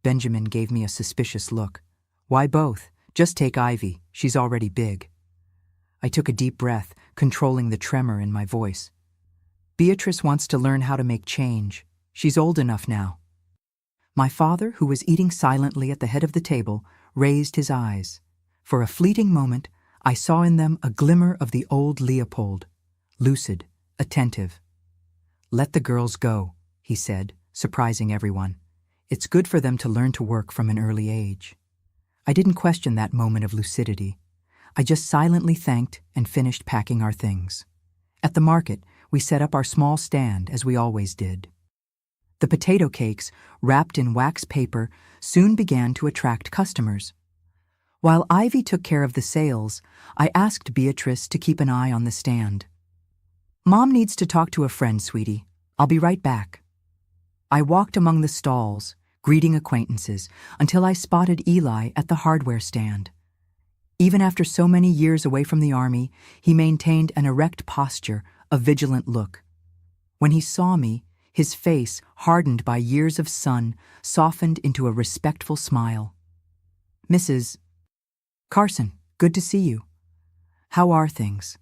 Benjamin gave me a suspicious look. "Why both? Just take Ivy. She's already big." I took a deep breath, controlling the tremor in my voice. "Beatrice wants to learn how to make change. She's old enough now." My father, who was eating silently at the head of the table, raised his eyes. For a fleeting moment, I saw in them a glimmer of the old Leopold, lucid, attentive. "Let the girls go," he said, surprising everyone. "It's good for them to learn to work from an early age." I didn't question that moment of lucidity. I just silently thanked and finished packing our things. At the market, we set up our small stand as we always did. The potato cakes, wrapped in wax paper, soon began to attract customers. While Ivy took care of the sales, I asked Beatrice to keep an eye on the stand. "Mom needs to talk to a friend, sweetie. I'll be right back." I walked among the stalls, greeting acquaintances, until I spotted Eli at the hardware stand. Even after so many years away from the army, he maintained an erect posture, a vigilant look. When he saw me, his face, hardened by years of sun, softened into a respectful smile. "Mrs. Carson, good to see you. How are things?"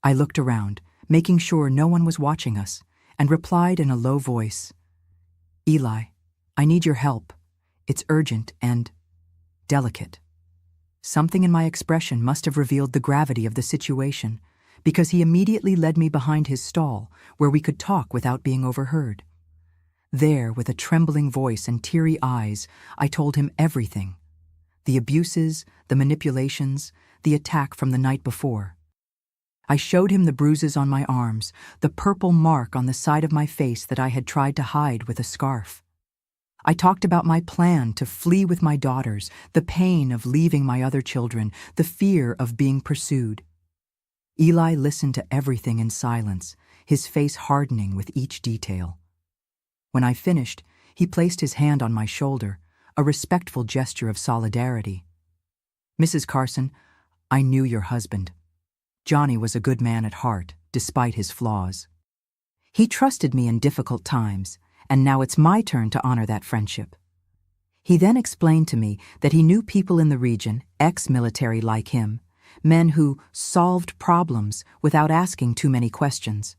I looked around, making sure no one was watching us, and replied in a low voice, "Eli, I need your help. It's urgent and delicate." Something in my expression must have revealed the gravity of the situation, because he immediately led me behind his stall, where we could talk without being overheard. There, with a trembling voice and teary eyes, I told him everything. The abuses, the manipulations, the attack from the night before. I showed him the bruises on my arms, the purple mark on the side of my face that I had tried to hide with a scarf. I talked about my plan to flee with my daughters, the pain of leaving my other children, the fear of being pursued. Eli listened to everything in silence, his face hardening with each detail. When I finished, he placed his hand on my shoulder, a respectful gesture of solidarity. "Mrs. Carson, I knew your husband. Johnny was a good man at heart, despite his flaws. He trusted me in difficult times, and now it's my turn to honor that friendship." He then explained to me that he knew people in the region, ex-military like him, men who solved problems without asking too many questions.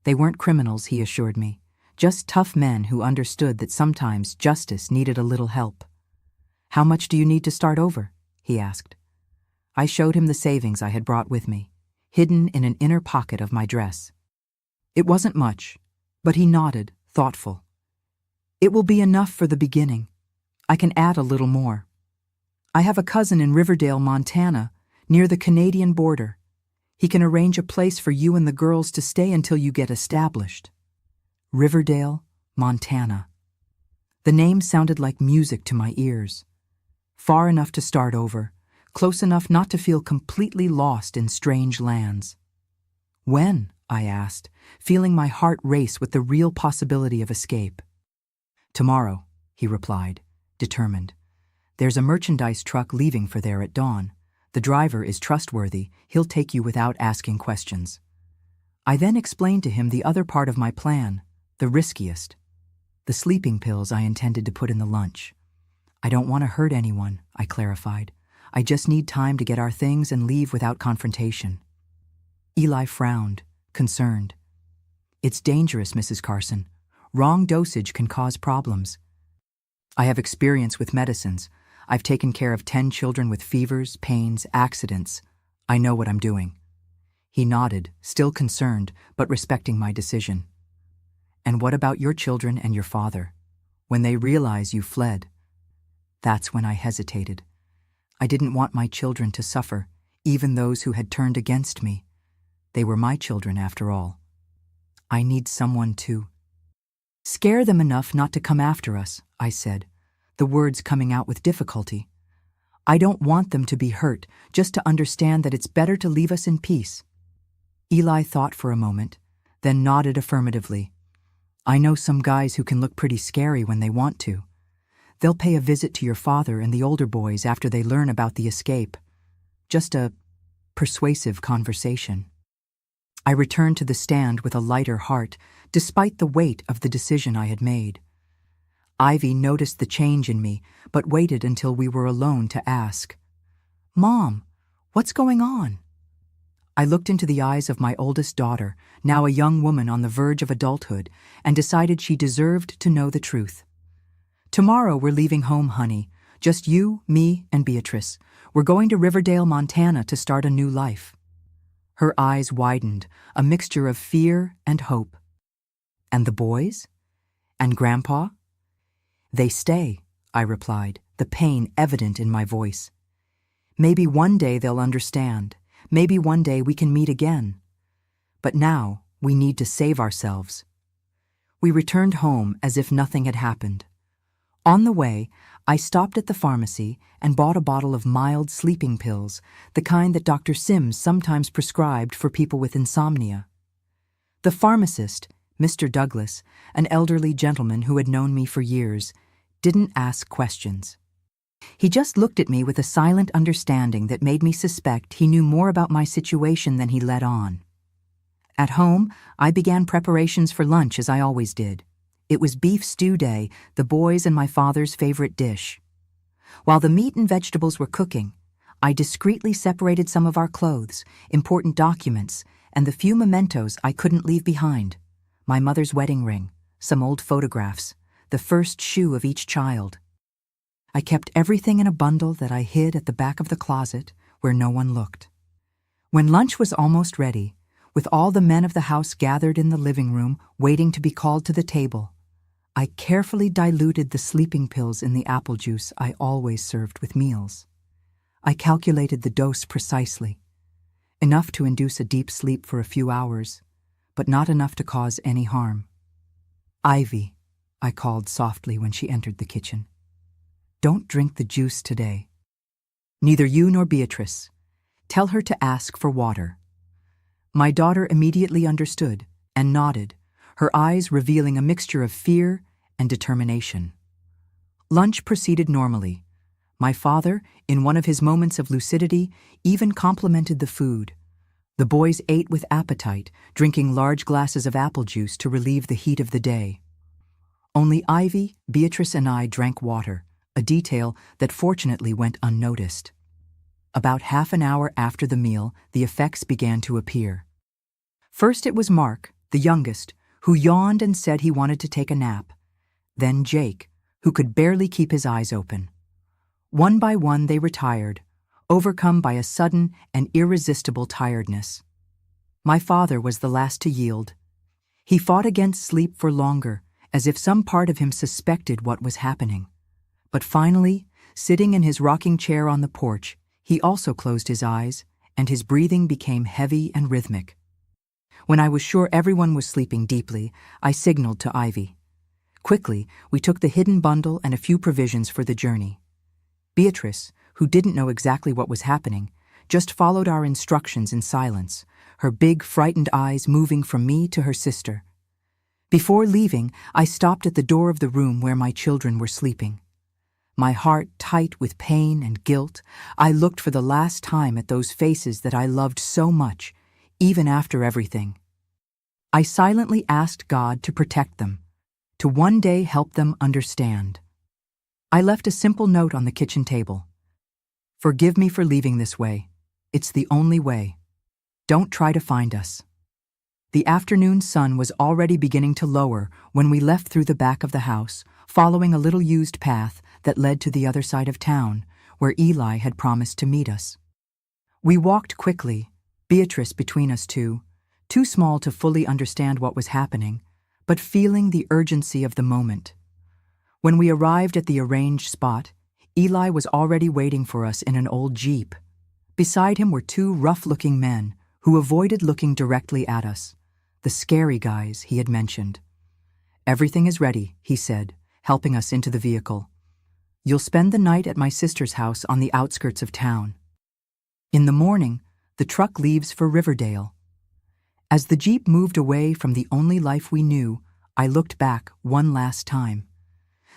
They weren't criminals, he assured me, just tough men who understood that sometimes justice needed a little help. "How much do you need to start over?" he asked. I showed him the savings I had brought with me, hidden in an inner pocket of my dress. It wasn't much, but he nodded, thoughtful. "It will be enough for the beginning. I can add a little more. I have a cousin in Riverdale, Montana, near the Canadian border. He can arrange a place for you and the girls to stay until you get established. Riverdale, Montana. The name sounded like music to my ears. Far enough to start over, close enough not to feel completely lost in strange lands. When? I asked, feeling my heart race with the real possibility of escape. Tomorrow, he replied, determined. There's a merchandise truck leaving for there at dawn. The driver is trustworthy, he'll take you without asking questions. I then explained to him the other part of my plan, the riskiest. The sleeping pills I intended to put in the lunch. I don't want to hurt anyone, I clarified. I just need time to get our things and leave without confrontation. Eli frowned, concerned. It's dangerous, Mrs. Carson. Wrong dosage can cause problems. I have experience with medicines. I've taken care of 10 children with fevers, pains, accidents. I know what I'm doing. He nodded, still concerned, but respecting my decision. And what about your children and your father? When they realize you fled? That's when I hesitated. I didn't want my children to suffer, even those who had turned against me. They were my children, after all. I need someone to scare them enough not to come after us, I said, the words coming out with difficulty. I don't want them to be hurt, just to understand that it's better to leave us in peace. Eli thought for a moment, then nodded affirmatively. I know some guys who can look pretty scary when they want to. They'll pay a visit to your father and the older boys after they learn about the escape. Just a persuasive conversation. I returned to the stand with a lighter heart, despite the weight of the decision I had made. Ivy noticed the change in me, but waited until we were alone to ask, Mom, what's going on? I looked into the eyes of my oldest daughter, now a young woman on the verge of adulthood, and decided she deserved to know the truth. Tomorrow we're leaving home, honey. Just you, me, and Beatrice. We're going to Riverdale, Montana to start a new life. Her eyes widened, a mixture of fear and hope. And the boys? And Grandpa? They stay, I replied, the pain evident in my voice. Maybe one day they'll understand. Maybe one day we can meet again. But now we need to save ourselves. We returned home as if nothing had happened. On the way, I stopped at the pharmacy and bought a bottle of mild sleeping pills, the kind that Dr. Sims sometimes prescribed for people with insomnia. The pharmacist, Mr. Douglas, an elderly gentleman who had known me for years, didn't ask questions. He just looked at me with a silent understanding that made me suspect he knew more about my situation than he let on. At home, I began preparations for lunch as I always did. It was beef stew day, the boys' and my father's favorite dish. While the meat and vegetables were cooking, I discreetly separated some of our clothes, important documents, and the few mementos I couldn't leave behind. My mother's wedding ring, some old photographs, the first shoe of each child. I kept everything in a bundle that I hid at the back of the closet where no one looked. When lunch was almost ready, with all the men of the house gathered in the living room waiting to be called to the table, I carefully diluted the sleeping pills in the apple juice I always served with meals. I calculated the dose precisely, enough to induce a deep sleep for a few hours, but not enough to cause any harm. Ivy, I called softly when she entered the kitchen. Don't drink the juice today. Neither you nor Beatrice. Tell her to ask for water. My daughter immediately understood and nodded, her eyes revealing a mixture of fear and determination. Lunch proceeded normally. My father, in one of his moments of lucidity, even complimented the food. The boys ate with appetite, drinking large glasses of apple juice to relieve the heat of the day. Only Ivy, Beatrice, and I drank water, a detail that fortunately went unnoticed. About half an hour after the meal, the effects began to appear. First it was Mark, the youngest, who yawned and said he wanted to take a nap. Then Jake, who could barely keep his eyes open. One by one they retired, overcome by a sudden and irresistible tiredness. My father was the last to yield. He fought against sleep for longer, as if some part of him suspected what was happening. But finally, sitting in his rocking chair on the porch, he also closed his eyes and his breathing became heavy and rhythmic. When I was sure everyone was sleeping deeply, I signaled to Ivy. Quickly, we took the hidden bundle and a few provisions for the journey. Beatrice, who didn't know exactly what was happening, just followed our instructions in silence, her big, frightened eyes moving from me to her sister. Before leaving, I stopped at the door of the room where my children were sleeping. My heart tight with pain and guilt, I looked for the last time at those faces that I loved so much, even after everything. I silently asked God to protect them, to one day help them understand. I left a simple note on the kitchen table. "Forgive me for leaving this way. It's the only way. Don't try to find us." The afternoon sun was already beginning to lower when we left through the back of the house, following a little used path that led to the other side of town, where Eli had promised to meet us. We walked quickly, Beatrice between us two, too small to fully understand what was happening, but feeling the urgency of the moment. When we arrived at the arranged spot, Eli was already waiting for us in an old Jeep. Beside him were two rough-looking men who avoided looking directly at us, the scary guys he had mentioned. "Everything is ready," he said, helping us into the vehicle. "You'll spend the night at my sister's house on the outskirts of town. In the morning, the truck leaves for Riverdale." As the Jeep moved away from the only life we knew, I looked back one last time.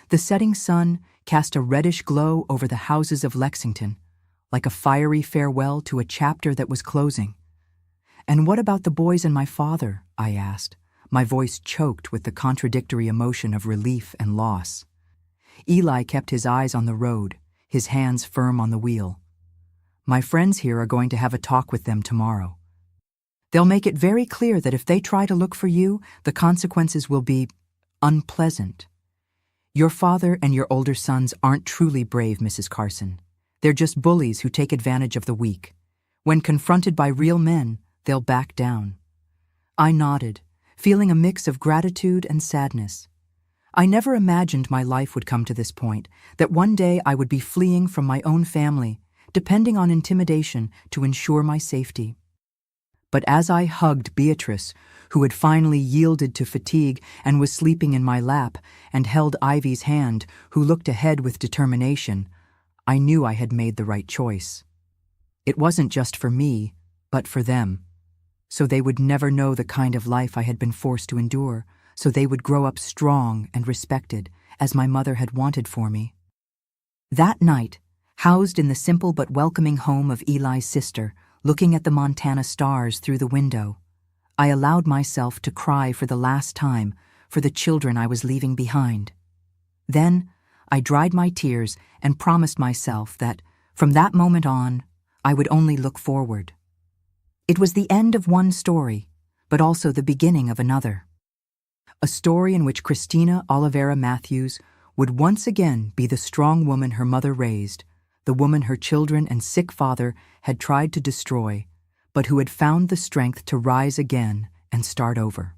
The setting sun cast a reddish glow over the houses of Lexington, like a fiery farewell to a chapter that was closing. "And what about the boys and my father?" I asked, my voice choked with the contradictory emotion of relief and loss. Eli kept his eyes on the road, his hands firm on the wheel. "My friends here are going to have a talk with them tomorrow. They'll make it very clear that if they try to look for you, the consequences will be unpleasant. Your father and your older sons aren't truly brave, Mrs. Carson. They're just bullies who take advantage of the weak. When confronted by real men, they'll back down." I nodded, feeling a mix of gratitude and sadness. I never imagined my life would come to this point, that one day I would be fleeing from my own family, depending on intimidation to ensure my safety. But as I hugged Beatrice, who had finally yielded to fatigue and was sleeping in my lap, and held Ivy's hand, who looked ahead with determination, I knew I had made the right choice. It wasn't just for me, but for them. So they would never know the kind of life I had been forced to endure, so they would grow up strong and respected, as my mother had wanted for me. That night, housed in the simple but welcoming home of Eli's sister, looking at the Montana stars through the window, I allowed myself to cry for the last time for the children I was leaving behind. Then, I dried my tears and promised myself that, from that moment on, I would only look forward. It was the end of one story, but also the beginning of another. A story in which Christina Oliveira Matthews would once again be the strong woman her mother raised, the woman her children and sick father had tried to destroy, but who had found the strength to rise again and start over.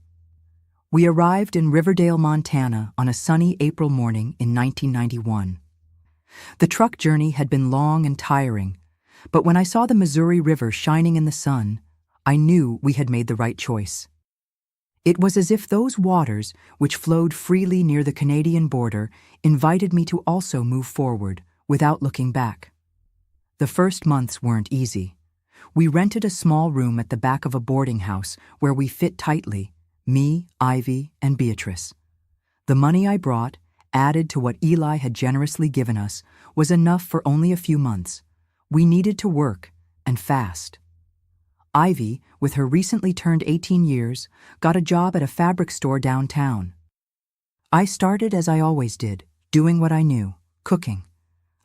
We arrived in Riverdale, Montana on a sunny April morning in 1991. The truck journey had been long and tiring, but when I saw the Missouri River shining in the sun, I knew we had made the right choice. It was as if those waters, which flowed freely near the Canadian border, invited me to also move forward, without looking back. The first months weren't easy. We rented a small room at the back of a boarding house where we fit tightly, me, Ivy, and Beatrice. The money I brought, added to what Eli had generously given us, was enough for only a few months. We needed to work, and fast. Ivy, with her recently turned 18 years, got a job at a fabric store downtown. I started as I always did, doing what I knew, cooking.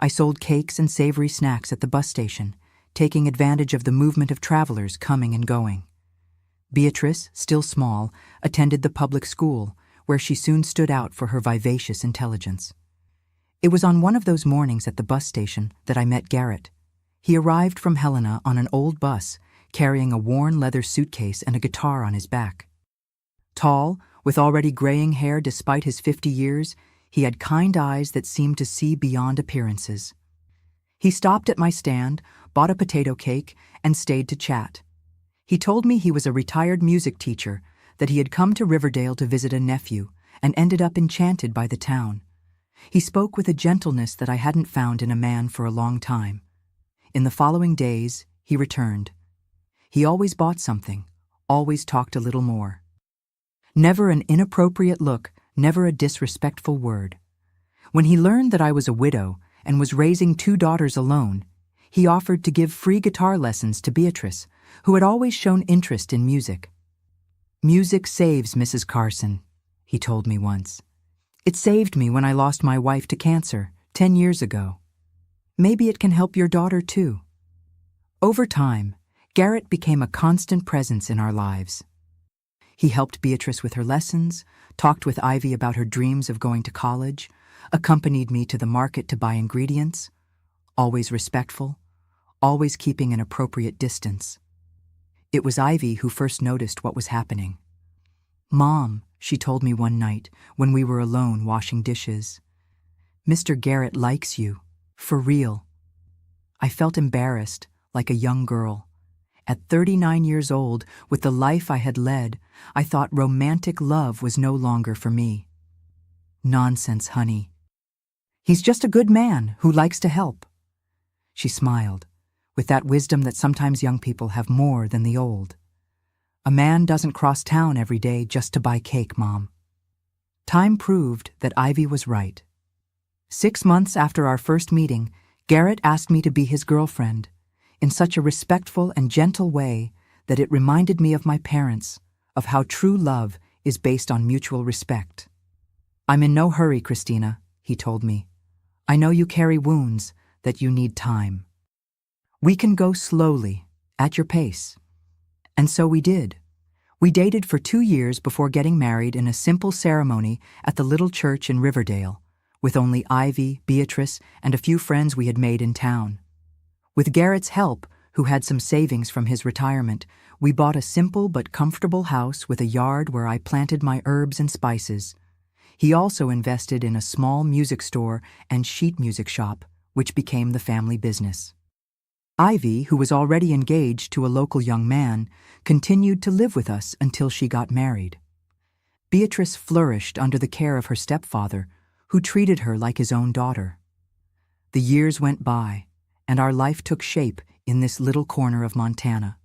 I sold cakes and savory snacks at the bus station, taking advantage of the movement of travelers coming and going. Beatrice, still small, attended the public school, where she soon stood out for her vivacious intelligence. It was on one of those mornings at the bus station that I met Garrett. He arrived from Helena on an old bus, carrying a worn leather suitcase and a guitar on his back. Tall, with already graying hair despite his 50 years, he had kind eyes that seemed to see beyond appearances. He stopped at my stand, bought a potato cake, and stayed to chat. He told me he was a retired music teacher, that he had come to Riverdale to visit a nephew, and ended up enchanted by the town. He spoke with a gentleness that I hadn't found in a man for a long time. In the following days, he returned. He always bought something, always talked a little more. Never an inappropriate look, never a disrespectful word. When he learned that I was a widow and was raising 2 daughters alone, he offered to give free guitar lessons to Beatrice, who had always shown interest in music. "Music saves, Mrs. Carson," he told me once. "It saved me when I lost my wife to cancer 10 years ago. Maybe it can help your daughter too." Over time, Garrett became a constant presence in our lives. He helped Beatrice with her lessons, talked with Ivy about her dreams of going to college, accompanied me to the market to buy ingredients, always respectful, always keeping an appropriate distance. It was Ivy who first noticed what was happening. "Mom," she told me one night when we were alone washing dishes, "Mr. Garrett likes you, for real." I felt embarrassed, like a young girl. At 39 years old, with the life I had led, I thought romantic love was no longer for me. "Nonsense, honey. He's just a good man who likes to help." She smiled, with that wisdom that sometimes young people have more than the old. "A man doesn't cross town every day just to buy cake, Mom." Time proved that Ivy was right. 6 months after our first meeting, Garrett asked me to be his girlfriend, in such a respectful and gentle way that it reminded me of my parents, of how true love is based on mutual respect. "I'm in no hurry, Christina," he told me. "I know you carry wounds, that you need time. We can go slowly, at your pace." And so we did. We dated for 2 years before getting married in a simple ceremony at the little church in Riverdale, with only Ivy, Beatrice, and a few friends we had made in town. With Garrett's help, who had some savings from his retirement, we bought a simple but comfortable house with a yard where I planted my herbs and spices. He also invested in a small music store and sheet music shop, which became the family business. Ivy, who was already engaged to a local young man, continued to live with us until she got married. Beatrice flourished under the care of her stepfather, who treated her like his own daughter. The years went by, and our life took shape in this little corner of Montana.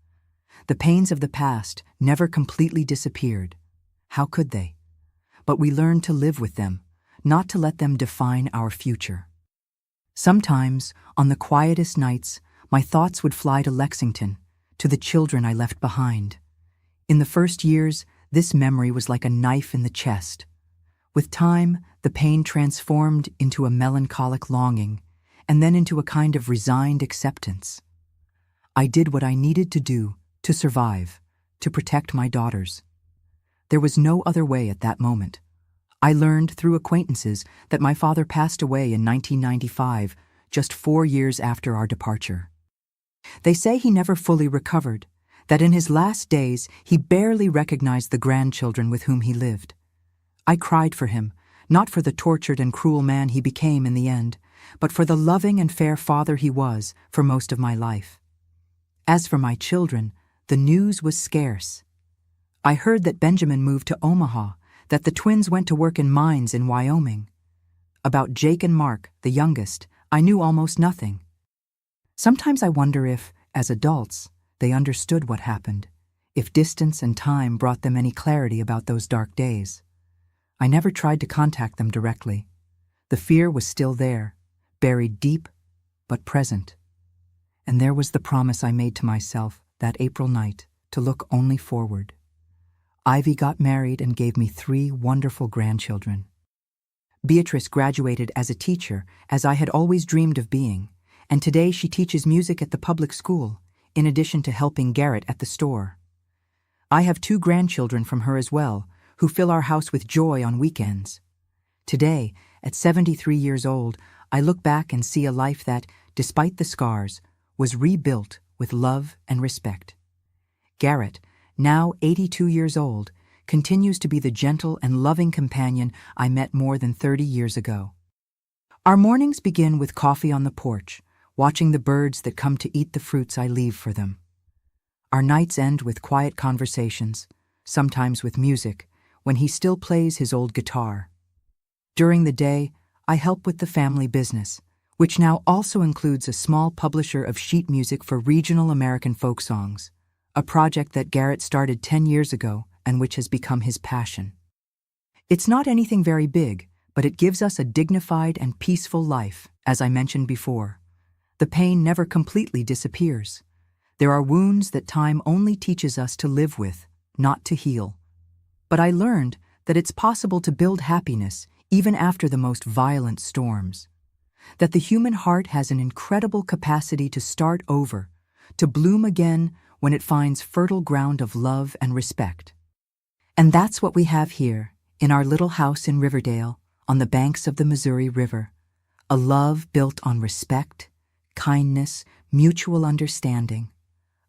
The pains of the past never completely disappeared. How could they? But we learned to live with them, not to let them define our future. Sometimes, on the quietest nights, my thoughts would fly to Lexington, to the children I left behind. In the first years, this memory was like a knife in the chest. With time, the pain transformed into a melancholic longing, and then into a kind of resigned acceptance. I did what I needed to do to survive, to protect my daughters. There was no other way at that moment. I learned through acquaintances that my father passed away in 1995, just 4 years after our departure. They say he never fully recovered, that in his last days he barely recognized the grandchildren with whom he lived. I cried for him, not for the tortured and cruel man he became in the end, but for the loving and fair father he was for most of my life. As for my children, the news was scarce. I heard that Benjamin moved to Omaha, that the twins went to work in mines in Wyoming. About Jake and Mark, the youngest, I knew almost nothing. Sometimes I wonder if, as adults, they understood what happened, if distance and time brought them any clarity about those dark days. I never tried to contact them directly. The fear was still there, buried deep, but present. And there was the promise I made to myself that April night to look only forward. Ivy got married and gave me 3 wonderful grandchildren. Beatrice graduated as a teacher, as I had always dreamed of being, and today she teaches music at the public school, in addition to helping Garrett at the store. I have 2 grandchildren from her as well, who fill our house with joy on weekends. Today, at 73 years old, I look back and see a life that, despite the scars, was rebuilt with love and respect. Garrett, now 82 years old, continues to be the gentle and loving companion I met more than 30 years ago. Our mornings begin with coffee on the porch, watching the birds that come to eat the fruits I leave for them. Our nights end with quiet conversations, sometimes with music, when he still plays his old guitar. During the day, I help with the family business, which now also includes a small publisher of sheet music for regional American folk songs, a project that Garrett started 10 years ago and which has become his passion. It's not anything very big, but it gives us a dignified and peaceful life, as I mentioned before. The pain never completely disappears. There are wounds that time only teaches us to live with, not to heal. But I learned that it's possible to build happiness even after the most violent storms. That the human heart has an incredible capacity to start over, to bloom again when it finds fertile ground of love and respect. And that's what we have here, in our little house in Riverdale, on the banks of the Missouri River. A love built on respect, kindness, mutual understanding.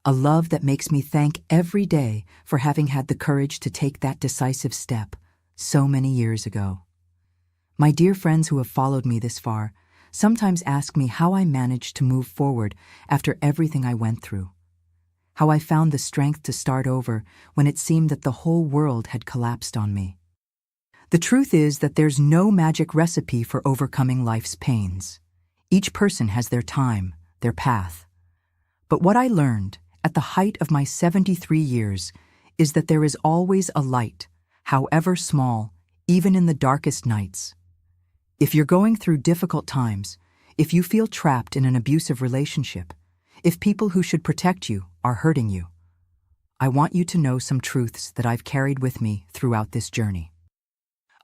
A love that makes me thank every day for having had the courage to take that decisive step so many years ago. My dear friends who have followed me this far sometimes ask me how I managed to move forward after everything I went through. How I found the strength to start over when it seemed that the whole world had collapsed on me. The truth is that there's no magic recipe for overcoming life's pains. Each person has their time, their path. But what I learned at the height of my 73 years is that there is always a light, however small, even in the darkest nights. If you're going through difficult times, if you feel trapped in an abusive relationship, if people who should protect you are hurting you, I want you to know some truths that I've carried with me throughout this journey.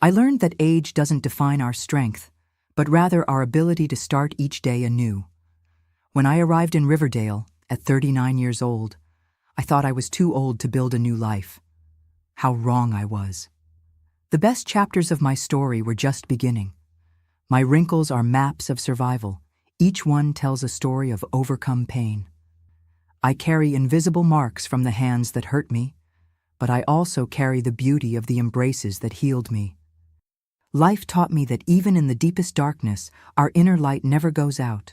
I learned that age doesn't define our strength, but rather our ability to start each day anew. When I arrived in Riverdale, at 39 years old, I thought I was too old to build a new life. How wrong I was. The best chapters of my story were just beginning. My wrinkles are maps of survival. Each one tells a story of overcome pain. I carry invisible marks from the hands that hurt me, but I also carry the beauty of the embraces that healed me. Life taught me that even in the deepest darkness, our inner light never goes out.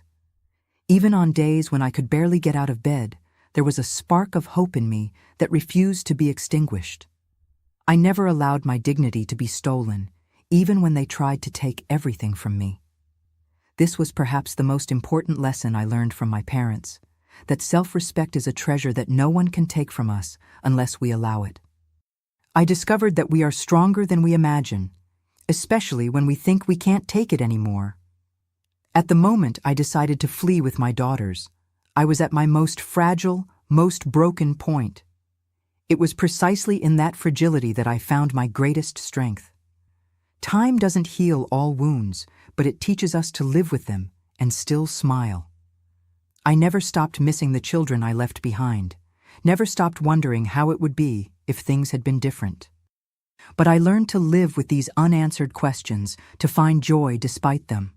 Even on days when I could barely get out of bed, there was a spark of hope in me that refused to be extinguished. I never allowed my dignity to be stolen, even when they tried to take everything from me. This was perhaps the most important lesson I learned from my parents, that self-respect is a treasure that no one can take from us unless we allow it. I discovered that we are stronger than we imagine, especially when we think we can't take it anymore. At the moment I decided to flee with my daughters, I was at my most fragile, most broken point. It was precisely in that fragility that I found my greatest strength. Time doesn't heal all wounds, but it teaches us to live with them and still smile. I never stopped missing the children I left behind, never stopped wondering how it would be if things had been different. But I learned to live with these unanswered questions, to find joy despite them.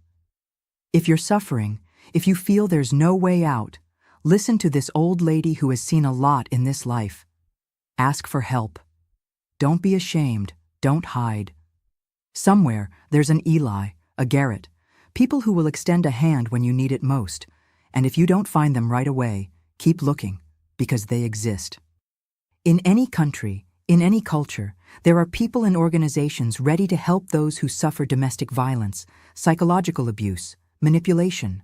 If you're suffering, if you feel there's no way out, listen to this old lady who has seen a lot in this life. Ask for help. Don't be ashamed, don't hide. Somewhere, there's an Eli, a Garrett, people who will extend a hand when you need it most, and if you don't find them right away, keep looking, because they exist. In any country, in any culture, there are people and organizations ready to help those who suffer domestic violence, psychological abuse, manipulation.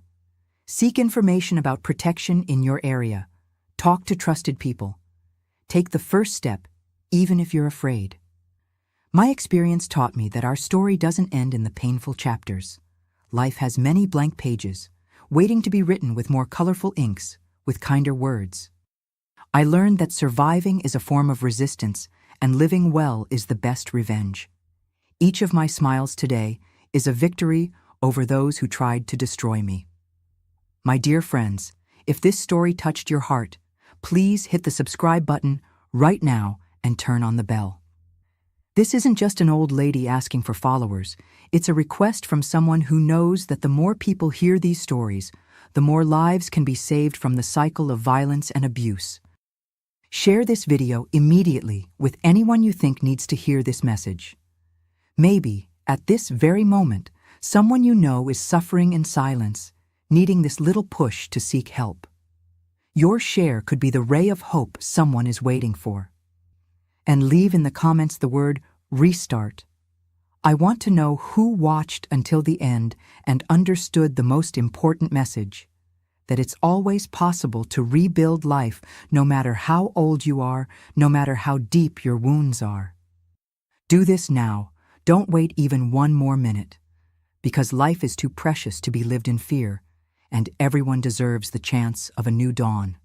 Seek information about protection in your area. Talk to trusted people. Take the first step, even if you're afraid. My experience taught me that our story doesn't end in the painful chapters. Life has many blank pages, waiting to be written with more colorful inks, with kinder words. I learned that surviving is a form of resistance, and living well is the best revenge. Each of my smiles today is a victory over those who tried to destroy me. My dear friends, if this story touched your heart, please hit the subscribe button right now and turn on the bell. This isn't just an old lady asking for followers. It's a request from someone who knows that the more people hear these stories, the more lives can be saved from the cycle of violence and abuse. Share this video immediately with anyone you think needs to hear this message. Maybe, at this very moment, someone you know is suffering in silence, needing this little push to seek help. Your share could be the ray of hope someone is waiting for. And leave in the comments the word restart. I want to know who watched until the end and understood the most important message, that it's always possible to rebuild life no matter how old you are, no matter how deep your wounds are. Do this now. Don't wait even one more minute, because life is too precious to be lived in fear, and everyone deserves the chance of a new dawn.